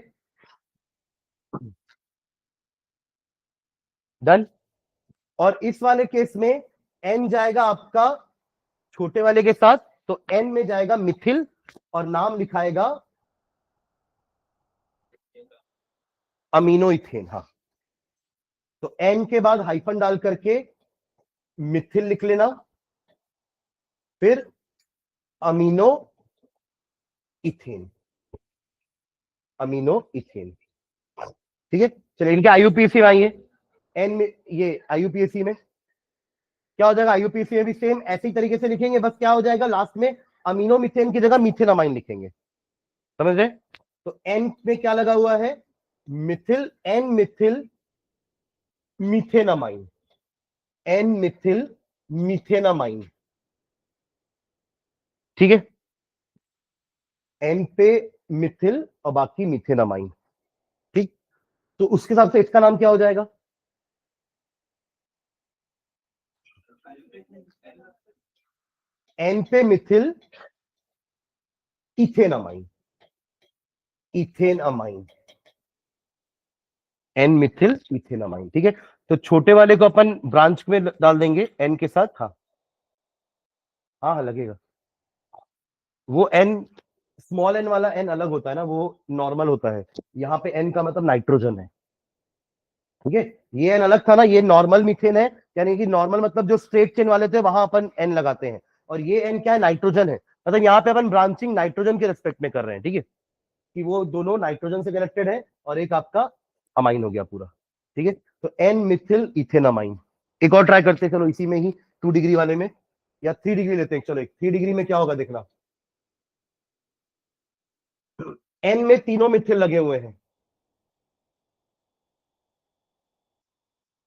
डन। और इस वाले केस में एन जाएगा आपका छोटे वाले के साथ, तो एन में जाएगा मिथिल और नाम लिखाएगा अमीनो इथेन। हाँ, तो एन के बाद हाइफन डाल करके मिथिल लिख लेना, फिर अमीनो इथेन, अमीनो इथेन, ठीक है। चलिए इनके आईयूपीएसी में आइए, एन में, ये आईयूपीएसी में क्या हो जाएगा, आईयूपीएसी में भी सेम ऐसे ही तरीके से लिखेंगे, बस क्या हो जाएगा लास्ट में अमीनो मिथेन की जगह मीथेनामाइन लिखेंगे, समझ रहे। तो एन में क्या लगा हुआ है, methyl, N methyl methanamine, N methyl methanamine, ठीक है, एन पे मिथिल और बाकी मीथेनामाइन, ठीक। तो उसके हिसाब से इसका नाम क्या हो जाएगा, एन पे methyl ethanamine, ethanamine, N methyl ethanamine, ठीक है। तो छोटे वाले को अपन ब्रांच में डाल देंगे एन के साथ। हाँ हाँ हाँ लगेगा, वो एन, स्मॉल एन वाला एन अलग होता है ना, वो नॉर्मल होता है, यहाँ पे एन का मतलब नाइट्रोजन है, ठीक है। ये एन अलग था ना, ये नॉर्मल मीथेन है, यानी कि नॉर्मल मतलब जो स्ट्रेट चेन वाले थे वहां अपन एन लगाते हैं, और ये एन क्या है, नाइट्रोजन है, मतलब यहाँ पे अपन ब्रांचिंग नाइट्रोजन के रेस्पेक्ट में कर रहे हैं, ठीक है, कि वो दोनों नाइट्रोजन से कनेक्टेड है और एक आपका अमाइन हो गया पूरा, ठीक है। तो एन मिथिल इथेनामाइन, एक और ट्राई करते हैं, चलो इसी में ही 2 डिग्री वाले में, या 3 डिग्री लेते हैं, चलो एक 3 डिग्री में क्या होगा देखना, एन में तीनों मिथिल लगे हुए हैं,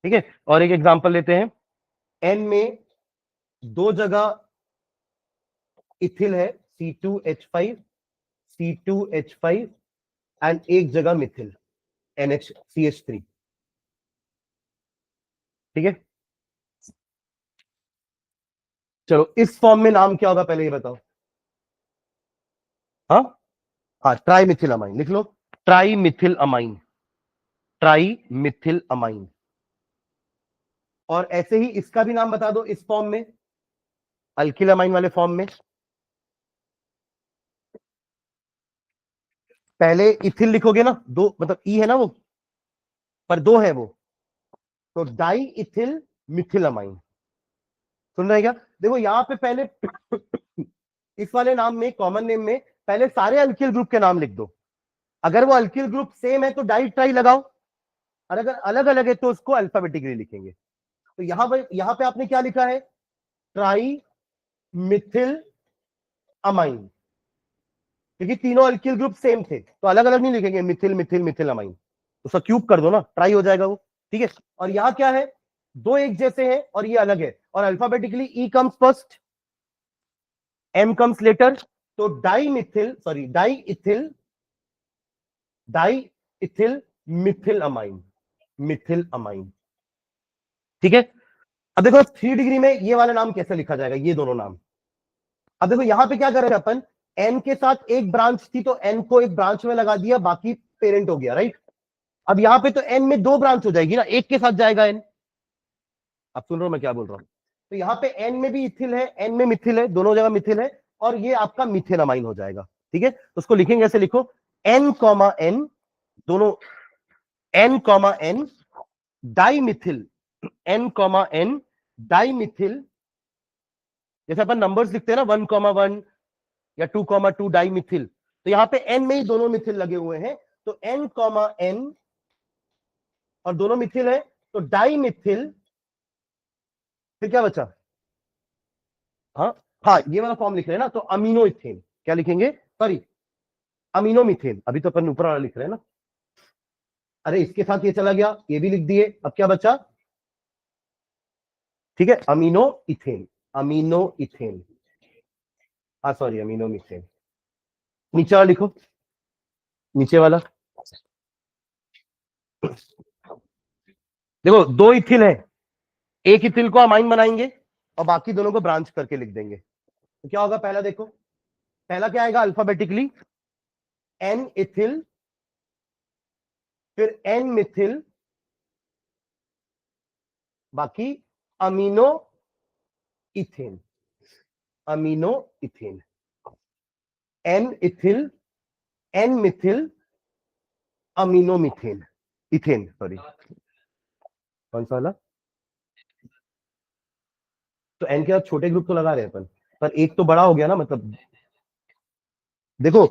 ठीक है। और एक एग्जांपल लेते हैं, एन में 2 जगह इथिल है, C2H5, C2H5, एंड एक जगह मिथिल NHCH3, ठीक है। चलो इस फॉर्म में नाम क्या होगा पहले ये बताओ, हाँ हाँ, ट्राई मिथिल अमाइन लिख लो, trimethyl amine, trimethyl amine. और ऐसे ही इसका भी नाम बता दो इस फॉर्म में, अल्किल अमाइन वाले फॉर्म में, पहले इथिल लिखोगे ना, दो मतलब ई है ना वो, पर दो है वो, तो डाई इथिल मिथिल अमाइन, सुन रहे क्या, देखो यहाँ पे पहले इस वाले नाम में, कॉमन नेम में पहले सारे अल्किल ग्रुप के नाम लिख दो, अगर वो अल्किल ग्रुप सेम है तो डाई ट्राई लगाओ, और अगर अलग अलग है तो उसको अल्फाबेटिकली लिखेंगे। तो यहाँ पे आपने क्या लिखा है, ट्राई मिथिल अमाइन, क्योंकि तीनों अल्किल ग्रुप सेम थे तो अलग अलग नहीं लिखेंगे, मिथिल मिथिल मिथिल अमाइन, उसका क्यूब कर दो ना, ट्राई हो जाएगा वो, ठीक है। और यहाँ क्या है, दो एक जैसे हैं और ये अलग है, और alphabetically E comes first, M comes later, तो dimethyl, sorry diethyl methyl amine, methyl amine, ठीक है। अब देखो 3 डिग्री में ये वाला नाम कैसे लिखा जाएगा, ये दोनों नाम, अब देखो यहां पे क्या कर रहे हैं अपन, एन के साथ एक ब्रांच थी तो एन को एक ब्रांच में लगा दिया, बाकी पेरेंट हो गया, राइट। अब यहां पे तो एन में 2 ब्रांच हो जाएगी ना, एक के साथ जाएगा एन, आप सुन रहे हो मैं क्या बोल रहा हूं, तो यहाँ पे एन में भी इथिल है, एन में मिथिल है, दोनों जगह मिथिल है, और ये आपका मिथेनामाइन हो जाएगा, ठीक है। तो उसको लिखेंगे ऐसे, लिखो एन कॉमा एन, दोनों N comma N di methyl, N comma N di methyl, जैसे अपन नंबर्स लिखते हैं ना 1,1 या 2,2 डाई मिथिल, तो यहाँ पे एन में ही दोनों मिथिल लगे हुए हैं, तो एन कॉमा एन और दोनों मिथिल है, तो डाई मिथिल, फिर क्या बचा, हाँ हाँ ये वाला फॉर्म लिख रहे हैं ना, तो अमीनो इथेन, क्या लिखेंगे, सॉरी अमीनो मिथेन, अभी तो अपन ऊपर वाला लिख रहे हैं ना, अरे इसके साथ ये चला गया, ये भी लिख दिए, अब क्या बचा? ठीक है, अमीनो इथेन, अमीनो इथेन, हाँ सॉरी अमीनो मिथेन। नीचे वाला लिखो, नीचे वाला देखो, दो इथिल है, एक इथिल को अमाइन बनाएंगे और बाकी दोनों को ब्रांच करके लिख देंगे। तो क्या होगा? पहला देखो, पहला क्या आएगा अल्फाबेटिकली, एन इथिल, फिर एन मिथिल, बाकी amino ethane, amino ethane, N ethyl, N methyl, amino methane, ethane sorry, कौन सा वाला? तो एन के साथ छोटे ग्रुप तो लगा रहे हैं अपन, पर एक तो बड़ा हो गया ना, मतलब देखो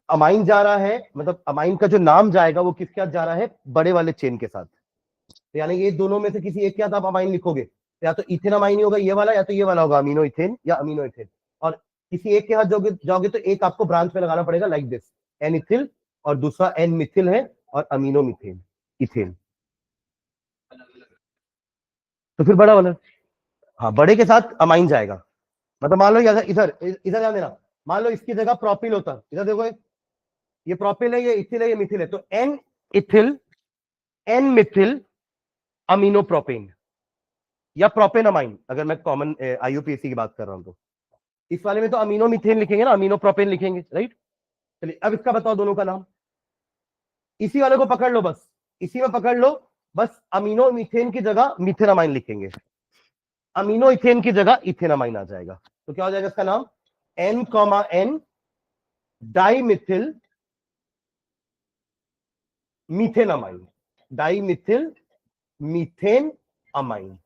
अमाइन जा रहा है, मतलब अमाइन का जो नाम जाएगा वो किसके साथ जा रहा है? बड़े वाले चेन के साथ। तो यानी ये दोनों में से किसी एक के साथ आप अमाइन लिखोगे, तो या तो इथेन अमाइन ही होगा ये वाला, या तो ये वाला होगा अमीनो इथेन या अमीनो इथेन। और किसी एक के साथ जाओगे जाओगे तो एक आपको ब्रांच में लगाना पड़ेगा, लाइक दिस, एन इथिल और दूसरा एन मिथिल है और अमीनो मिथेन, इथेन। तो फिर बड़ा वाला, हाँ बड़े के साथ अमाइन जाएगा। मतलब मान लो इधर इधर इधर ध्यान देना, मान लो इसकी जगह प्रोपिल होता, इधर देखो ये प्रोपिल है, ये इथिल है, ये मिथिल है, तो N ethyl, N methyl, amino propane या प्रोपेन अमाइन, अगर मैं कॉमन आईयूपीएसी की बात कर रहा हूं तो। इस वाले में तो अमीनो मिथेन लिखेंगे ना, अमीनो प्रोपेन लिखेंगे, राइट। चलिए अब इसका बताओ दोनों का नाम, इसी वाले को पकड़ लो, बस इसी में पकड़ लो, बस अमीनो मिथेन की जगह मिथेन अमाइन लिखेंगे, अमीनो इथेन की जगह इथेन अमाइन आ जाएगा। तो क्या हो जाएगा इसका नाम? N comma N di methyl methane amine, di methyl methane amine.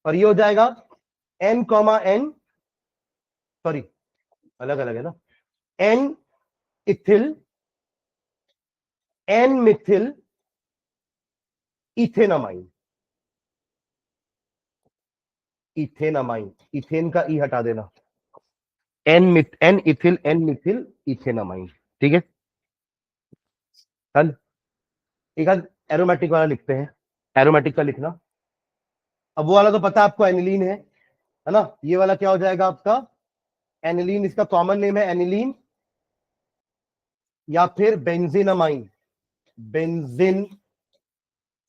और ये हो जाएगा एन कॉमा एन, सॉरी अलग अलग है ना, N ethyl N methyl ethane amine, ethane amine, ethane का ई हटा देना, N ethyl N methyl ethane amine. ठीक है, कल एक आध एरोमेटिक वाला लिखते हैं, एरोमेटिक का लिखना। अब वो वाला तो पता आपको एनिलीन है ना, ये वाला क्या हो जाएगा आपका? एनिलीन, इसका कॉमन नेम है एनिलीन या फिर benzene amine, benzene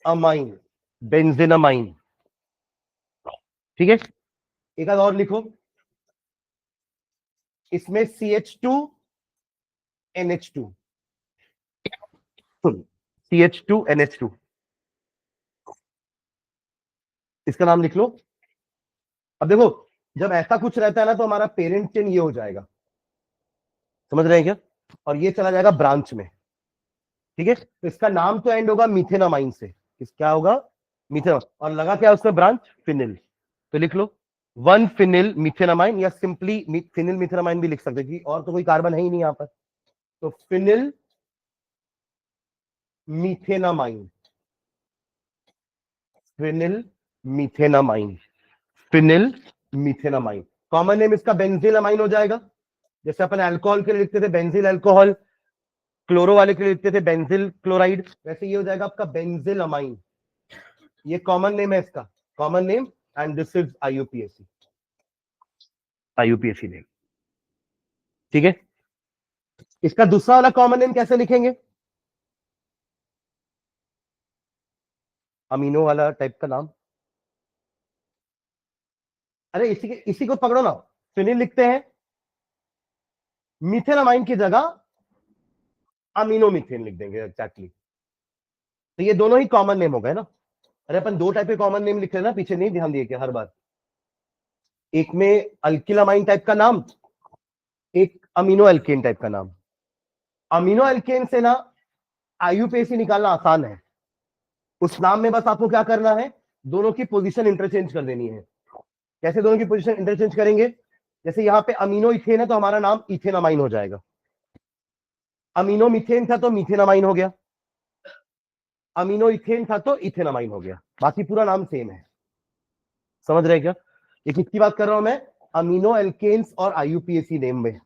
amine, benzene amine. ठीक है, एक आध और लिखो, इसमें CH2 NH2, CH2 NH2, इसका नाम लिख लो। अब देखो जब ऐसा कुछ रहता है ना तो हमारा पेरेंट चेन ये हो जाएगा, समझ रहे हैं क्या? और ये चला जाएगा ब्रांच में। ठीक है, तो इसका नाम तो एंड होगा मीथेनामाइन से, क्या होगा? मीथेन, और लगा क्या उसमें? Branch, phenyl. तो लिख लो वन फिनिल मीथेनामाइन, या सिंपली फिनिल मीथेनामाइन भी लिख सकते हैं, और तो कोई कार्बन है ही नहीं यहां पर। तो phenyl मीथेनामाइन, phenyl मीथेनामाइन, phenyl मीथेनामाइन। Common name इसका बेंजील अमाइन हो जाएगा, जैसे अपन अल्कोहल के लिए लिखते थे बेंजील अल्कोहल, क्लोरो वाले के लिए लिखते थे बेंजील क्लोराइड, वैसे ये हो जाएगा आपका बेंजील अमाइन। ये कॉमन नेम है इसका, common name, and this is IUPAC, IUPAC name. ठीक है, इसका दूसरा वाला कॉमन नेम कैसे लिखेंगे? अमीनो वाला टाइप का नाम, अरे इसी को पकड़ो ना, फिनिल लिखते हैं, मीथेनामाइन की जगह अमीनो मीथेन लिख देंगे एग्जैक्टली। तो ये दोनों ही कॉमन नेम हो गए ना। अरे अपन दो टाइप के कॉमन नेम लिख रहे हैं ना, पीछे नहीं ध्यान दिए क्या हर बार? एक में अल्किलामाइन टाइप का नाम, एक अमीनो एल्केन टाइप का नाम। अमीनो एल्केन से ना आईयूपीएसी निकालना आसान है, उस नाम में बस आपको क्या करना है, दोनों की पोजीशन इंटरचेंज कर देनी है। कैसे दोनों की पोजीशन इंटरचेंज करेंगे? जैसे यहाँ पे अमीनो इथेन है तो हमारा नाम इथेनामाइन हो जाएगा, अमीनो मिथेन था तो मीथेनामाइन हो गया, अमीनो इथेन था तो इथेनामाइन हो गया, बाकी पूरा नाम सेम है। समझ रहे क्या? ये किसकी बात कर रहा हूं मैं? अमीनो एल्केन्स और आईयूपीएसी नेम में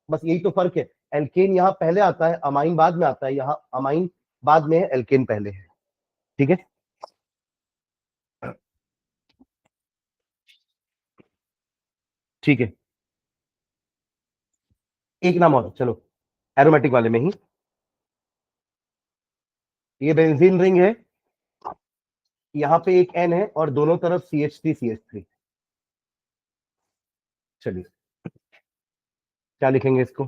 बस यही तो फर्क है, एल्केन यहाँ पहले आता है, अमाइन बाद में आता है, यहाँ अमाइन बाद में है, एल्केन पहले है। ठीक है, ठीक है। एक नाम और, चलो एरोमेटिक वाले में ही, ये बेंजीन रिंग है, यहाँ पे एक एन है और दोनों तरफ CH3 CH3। चलिए क्या लिखेंगे इसको?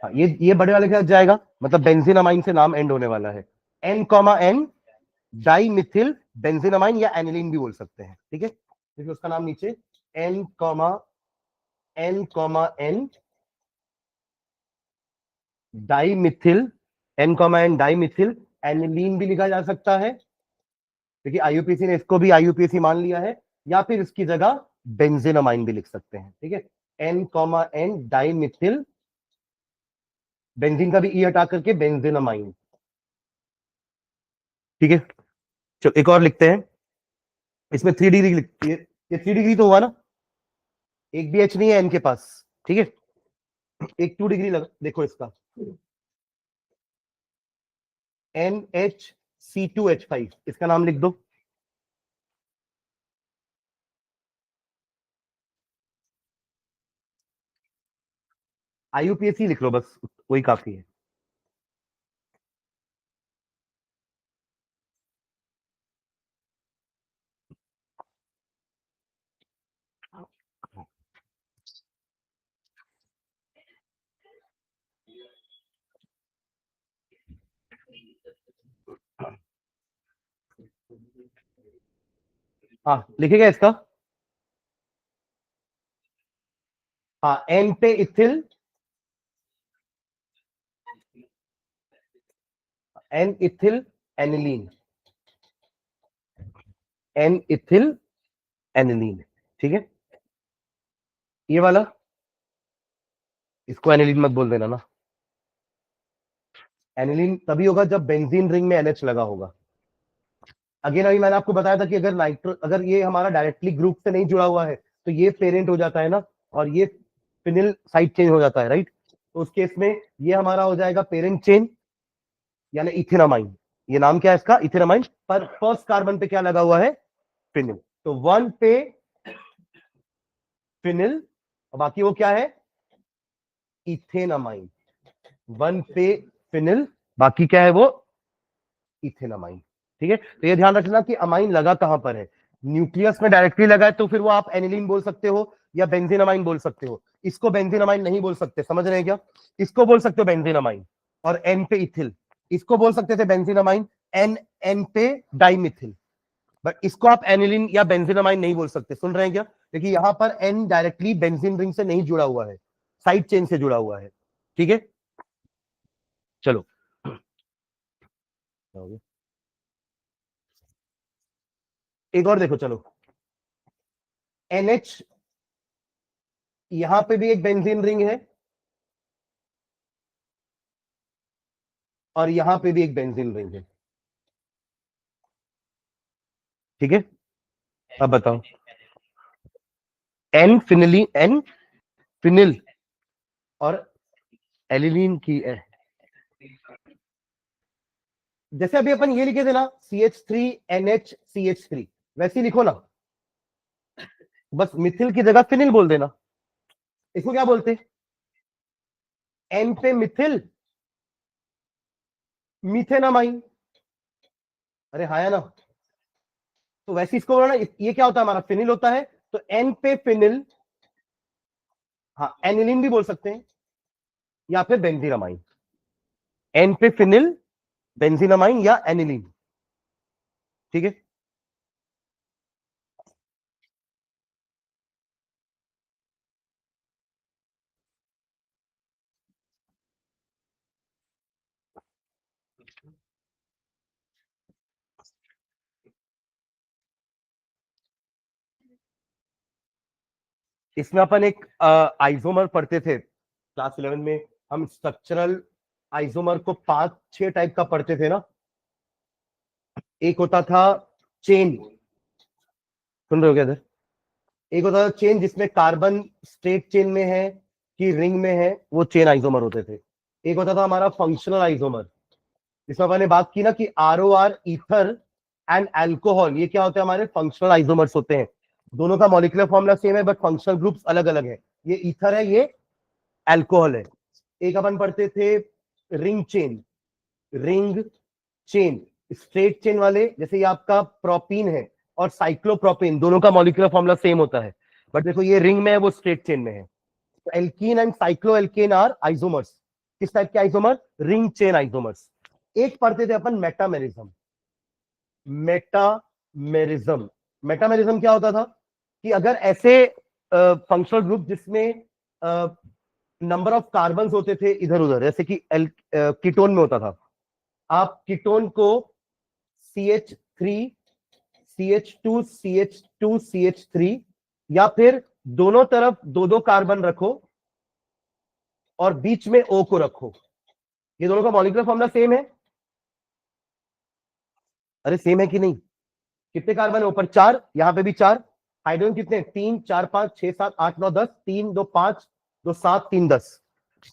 हाँ, ये बड़े वाले के साथ जाएगा, मतलब बेंजीनामाइन से नाम एंड होने वाला है। N, डाई मिथिल बेंजीनामाइन या एनिलीन भी बोल सकते हैं। ठीक है, देखिए उसका नाम नीचे N, N, di methyl, N, di methyl aniline भी लिखा जा सकता है। देखिए IUPAC ने इसको भी IUPAC मान लिया है, या फिर इसकी जगह बेंजीनामाइन भी लिख सकते हैं। ठीक है, N, डाई मिथिल, बेंजीन का भी ई हटा करके बेंजीनामाइन। ठीक है, चलो एक और लिखते हैं, इसमें 3 डिग्री लिखती है, ये 3 डिग्री तो हुआ ना, एक भी एच नहीं है एन के पास। ठीक है, एक 2 डिग्री लगा, देखो इसका NHC2H5, इसका नाम लिख दो। IUPAC लिख लो बस, वही काफी है। हाँ लिखेगा इसका, हाँ एन पे ethyl, N ethyl aniline, N ethyl aniline. ठीक है, ये वाला, इसको एनिलीन मत बोल देना ना, एनिलीन तभी होगा जब बेंजीन रिंग में NH लगा होगा। अगेन अभी मैंने आपको बताया था कि अगर अगर ये हमारा डायरेक्टली ग्रुप से नहीं जुड़ा हुआ है तो ये पेरेंट हो जाता है ना, और ये फिनिल साइड चेंज हो जाता है, राइट। तो उस केस में ये हमारा हो जाएगा पेरेंट चेन, यानी इथेनामाइन। ये नाम क्या है इसका? इथेनामाइन। पर फर्स्ट कार्बन पे क्या लगा हुआ है? फिनिल। तो 1 पे फिनिल और बाकी वो क्या है? इथेनामाइन। 1 पे फिनिल, बाकी क्या है वो? इथेनामाइन। ठीक है, तो ये ध्यान रखना कि अमाइन लगा कहां पर है। न्यूक्लियस में डायरेक्टली लगा है तो फिर वो आप एनिलीन बोल सकते हो या बेंजीनामाइन बोल सकते हो। इसको बेंजीनामाइन नहीं बोल सकते, समझ रहे हैं क्या? इसको बोल सकते हो बेंजीनामाइन, और एन पे इथिल। इसको बोल सकते थे बेंजीनामाइन, एन एन पे डाइमिथिल। बट इसको आप एनिलीन या बेंजीनामाइन नहीं बोल सकते, सुन रहे हैं क्या? देखिए यहां पर एन डायरेक्टली बेंजीन रिंग से नहीं जुड़ा हुआ है, साइड चेन से जुड़ा हुआ है। ठीक है, चलो एक और देखो, चलो NH, यहां पे भी एक बेंजीन रिंग है और यहां पे भी एक बेंजीन रिंग है। ठीक है, अब बताओ, एन फिनिलीन, एन फिनिल और एलिलीन की है। जैसे अभी अपन ये लिखे थे ना, CH3NH CH3, वैसे ही लिखो ना, बस मिथिल की जगह फिनिल बोल देना। इसको क्या बोलते? एन पे मिथिल, मिथेनामाइन। अरे हाँ या ना? तो वैसे इसको बोला ना, ये क्या होता है हमारा? फिनिल होता है। तो एन पे फिनिल, हाँ एनिलीन भी बोल सकते हैं या फिर बेंजीनामाइन। एन पे फिनिल, बेंजीनामाइन या एनिलीन। ठीक है, इसमें अपन एक आइसोमर पढ़ते थे क्लास 11 में। हम स्ट्रक्चरल आइसोमर को 5-6 टाइप का पढ़ते थे ना। एक होता था चेन, सुन रहे हो क्या इधर? एक होता था चेन जिसमें कार्बन स्ट्रेट चेन में है कि रिंग में है, वो चेन आइसोमर होते थे। एक होता था हमारा फंक्शनल आइसोमर, जिसमें मैंने बात की ना कि ROR ईथर एंड अल्कोहल, ये क्या होते हैं, हमारे फंक्शनल आइसोमर्स होते हैं। दोनों का मॉलिक्यूलर फॉर्मूला सेम है बट फंक्शनल ग्रुप्स अलग अलग है। ये ईथर है, ये अल्कोहल है। एक अपन पढ़ते थे ring chain, ring chain, straight chain वाले, जैसे ये आपका प्रोपीन है और साइक्लोप्रोपीन, दोनों का मॉलिक्यूलर फॉर्मूला सेम होता है, बट देखो ये रिंग में है, वो स्ट्रेट चेन में है। तो alkene and cyclo alkane are isomers. किस टाइप के आइसोमर? Ring chain isomers. एक पढ़ते थे अपन मेटामेरिज्म। मेटामेरिज्म, मेटामेरिज्म क्या होता था कि अगर ऐसे फंक्शनल ग्रुप जिसमें नंबर ऑफ कार्बन होते थे इधर उधर, जैसे कि कीटोन में होता था, आप कीटोन को CH3 CH2 CH2 CH3, या फिर दोनों तरफ दो दो कार्बन रखो और बीच में O को रखो, ये दोनों का मॉलिक्यूलर फॉर्मूला सेम है। अरे सेम है कि नहीं? कितने कार्बन है ऊपर? 4, यहां पे भी 4। हाइड्रोजन कितने? 3 4 5 6 7 8 9 10, 3 2 5 2 7 3 10।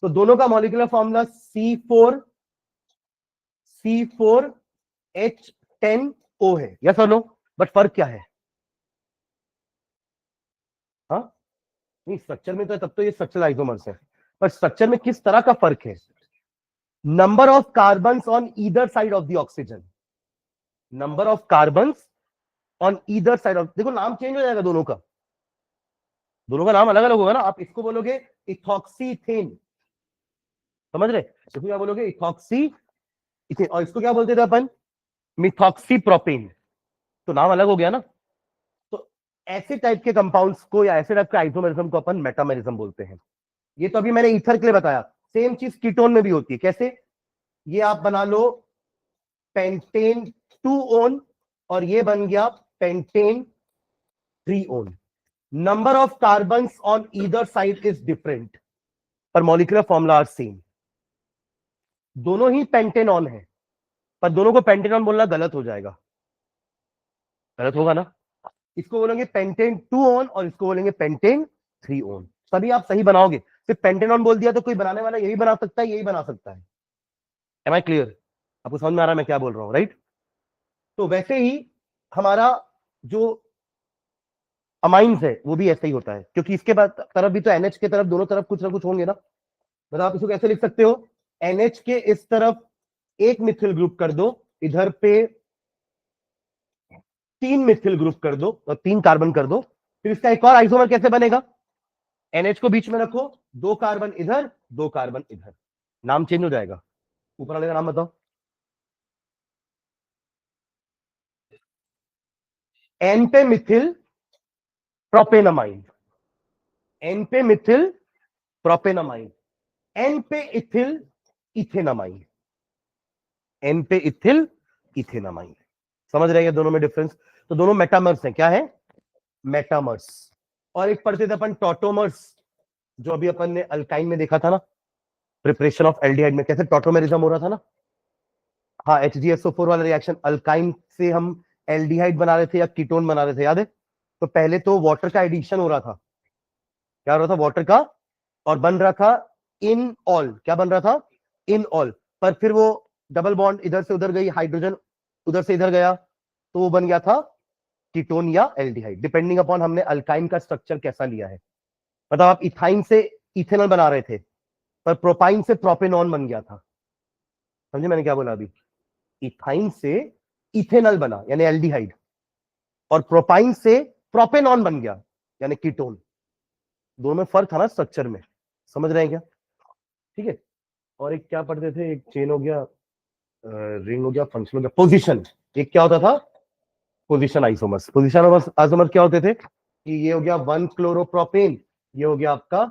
तो दोनों का मॉलिक्यूलर फॉर्मूला C4H10O है, यस और नो? बट फर्क क्या है? हाँ, नहीं स्ट्रक्चर में तो तब तो ये स्ट्रक्चरल आइसोमर्स है, पर स्ट्रक्चर में किस तरह का फर्क है? Number of carbon on either side of the oxygen, number of carbon on either side of, देखो नाम चेंज हो जाएगा दोनों का, दोनों का नाम अलग अलग होगा ना। आप इसको बोलोगे इथॉक्सीथेन, समझ रहे? इसको क्या बोलोगे? Ethoxy ethane. और इसको क्या बोलते थे अपन? Methoxy propane. तो नाम अलग हो गया ना। तो ऐसे टाइप के कंपाउंड्स को या ऐसे टाइप के आइसोमेरिज्म को अपन मेटामेरिज्म बोलते हैं। ये तो अभी मैंने ईथर के लिए बताया, सेम चीज कीटोन में भी होती है। कैसे? ये आप बना लो पेंटेन 2 ओन और ये बन गया pentane 3 own. Number of carbon on either side is different पर मॉलिक्यूलर फॉर्मूला आर सेम। दोनों ही पेंटेनॉन है, पर दोनों को पेंटेनॉन बोलना गलत हो जाएगा, गलत होगा ना। इसको बोलेंगे पेंटेन 2 ओन और इसको बोलेंगे पेंटेन 3 ओन, तभी आप सही बनाओगे। सिर्फ पेंटेनॉन बोल दिया तो कोई बनाने वाला यही बना सकता है, यही बना सकता है। Am I clear? आपको समझ में आ रहा है मैं क्या बोल रहा हूं, राइट? तो वैसे ही हमारा जो अमाइंस है वो भी ऐसा ही होता है, क्योंकि इसके बाद तरफ भी तो NH के तरफ दोनों तरफ कुछ ना कुछ होंगे ना। मतलब आप इसको कैसे लिख सकते हो? NH के इस तरफ एक मिथिल ग्रुप कर दो, इधर पे 3 मिथिल ग्रुप कर दो और 3 कार्बन कर दो, फिर इसका एक और आइसोमर कैसे बनेगा? NH को बीच में रखो, 2 कार्बन इधर 2 कार्बन इधर, नाम चेंज हो जाएगा। ऊपर वाले का नाम बताओ। N पे मिथिल प्रोपेनामाइन, N पे मिथिल प्रोपेनामाइन, N पे इथिल इथेनामाइन, N पे इथिल इथेनामाइन। समझ रहे हैं दोनों में डिफरेंस? तो दोनों मेटामर्स हैं। क्या है? मेटामर्स। और एक पढ़ते थे अपन टॉटोमर्स, जो अभी अपन ने अल्काइन में देखा था ना, प्रिपरेशन ऑफ एल्डिहाइड में कैसे टॉटोमेरिज्म हो रहा था ना। हाँ, HgSO4 वाला रिएक्शन, अल्काइन से हम एल्डिहाइड बना रहे थे या कीटोन बना रहे थे, याद है? तो पहले तो वाटर का एडिशन हो रहा था। क्या हो रहा था? वाटर का, और बन रहा था इन ऑल। क्या बन रहा था? In all. पर फिर वो डबल बॉन्ड इधर से उधर गई, हाइड्रोजन उधर से इधर गया, तो वो बन गया था कीटोन या एल्डिहाइड, डिपेंडिंग अपॉन हमने अल्काइन का स्ट्रक्चर कैसा लिया है। मतलब आप इथाइन से इथेनॉल बना रहे थे, पर प्रोपाइन से प्रोपेनॉन बन गया था। समझे मैंने क्या बोला अभी? इथाइन से इथेनॉल बना यानी एल्डिहाइड, और प्रोपाइन से प्रोपेनॉन बन गया यानी कीटोन। दोनों में फर्क था ना स्ट्रक्चर में, समझ रहे हैं क्या? ठीक है। और एक क्या पढ़ते थे, एक चेन हो गया, रिंग हो गया, फंक्शन हो गया, पोजीशन। एक क्या होता था? Position isomers. पोजीशन आइसोमर्स क्या होते थे कि ये हो गया 1 क्लोरोप्रोपेन, ये हो गया आपका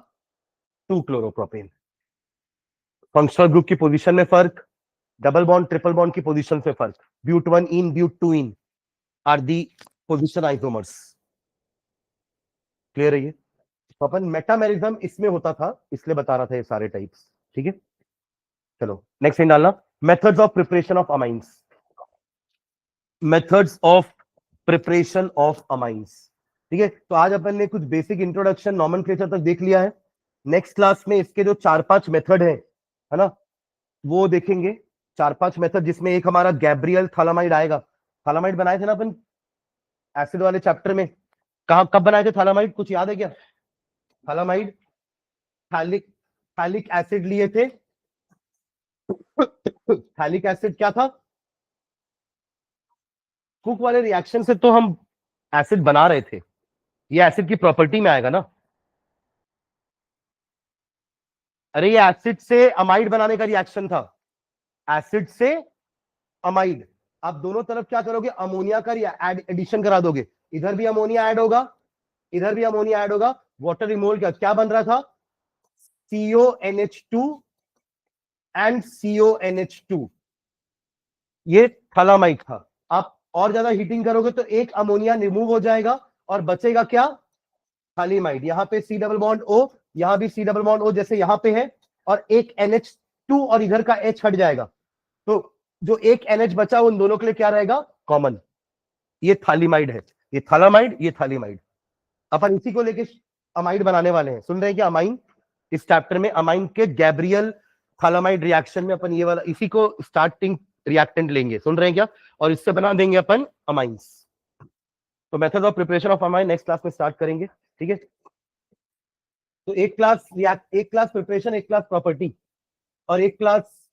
2 क्लोरोप्रोपेन। फंक्शनल ग्रुप की पोजीशन में फर्क, डबल बॉन्ड ट्रिपल बॉन्ड की पोजीशन में फर्क। But 1 ene but 2 ene are the position isomers. Clear है ये? तो अपन मेटामेरिज्म इसमें होता था, इसलिए बता रहा था ये सारे टाइप्स। ठीक है, चलो नेक्स्ट इन डालना, methods of preparation of amines. Methods of preparation of amines. ठीक है, तो आज अपन ने कुछ बेसिक इंट्रोडक्शन नॉमेनक्लेचर तक देख लिया है। नेक्स्ट क्लास में इसके जो 4-5 मेथड है ना, वो देखेंगे 4-5 मेथड, जिसमें एक हमारा गैब्रियल थालामाइड आएगा। थालामाइड बनाए थे ना अपन एसिड वाले चैप्टर में, कब बनाए थे थालामाइड, कुछ याद है क्या? थालामाइड थैलिक थैलिक एसिड लिए थे। थैलिक एसिड क्या था? कुक वाले रिएक्शन से तो हम एसिड बना रहे थे, ये एसिड की प्रॉपर्टी में आएगा ना। अरे ये एसिड से अमाइड बनाने का रिएक्शन था, एसिड से अमाइड। आप दोनों तरफ क्या करोगे, अमोनिया का एडिशन करा दोगे, इधर भी अमोनिया ऐड होगा, इधर भी अमोनिया ऐड होगा, वाटर रिमूवल क्या बन रहा था, CONH2 एंड CONH2, ये थालामाइड था। आप और ज्यादा हीटिंग करोगे तो एक अमोनिया रिमूव हो जाएगा और बचेगा क्या, थालीमाइड। यहाँ पे C डबल बॉन्ड O, यहाँ भी C डबल बॉन्ड O जैसे यहाँ पे है, और एक NH2 और इधर का H हट जाएगा, तो जो एक NH बचा उन दोनों के लिए क्या रहेगा, कॉमन। ये थालीमाइड है, ये थालामाइड, ये थालीमाइड। अपन इसी को लेके अमाइड बनाने वाले हैं, सुन रहे हैं क्या? अमाइन, इस चैप्टर में अमाइन के गैब्रियल थालामाइड रिएक्शन में अपन ये वाला इसी को स्टार्टिंग रिएक्टेंट लेंगे, सुन रहे हैं क्या? और इससे बना देंगे अपन अमाइंस। तो method of preparation of amine next class में स्टार्ट करेंगे, ठीक है? तो एक क्लास प्रिपरेशन, एक क्लास प्रॉपर्टी, और एक क्लास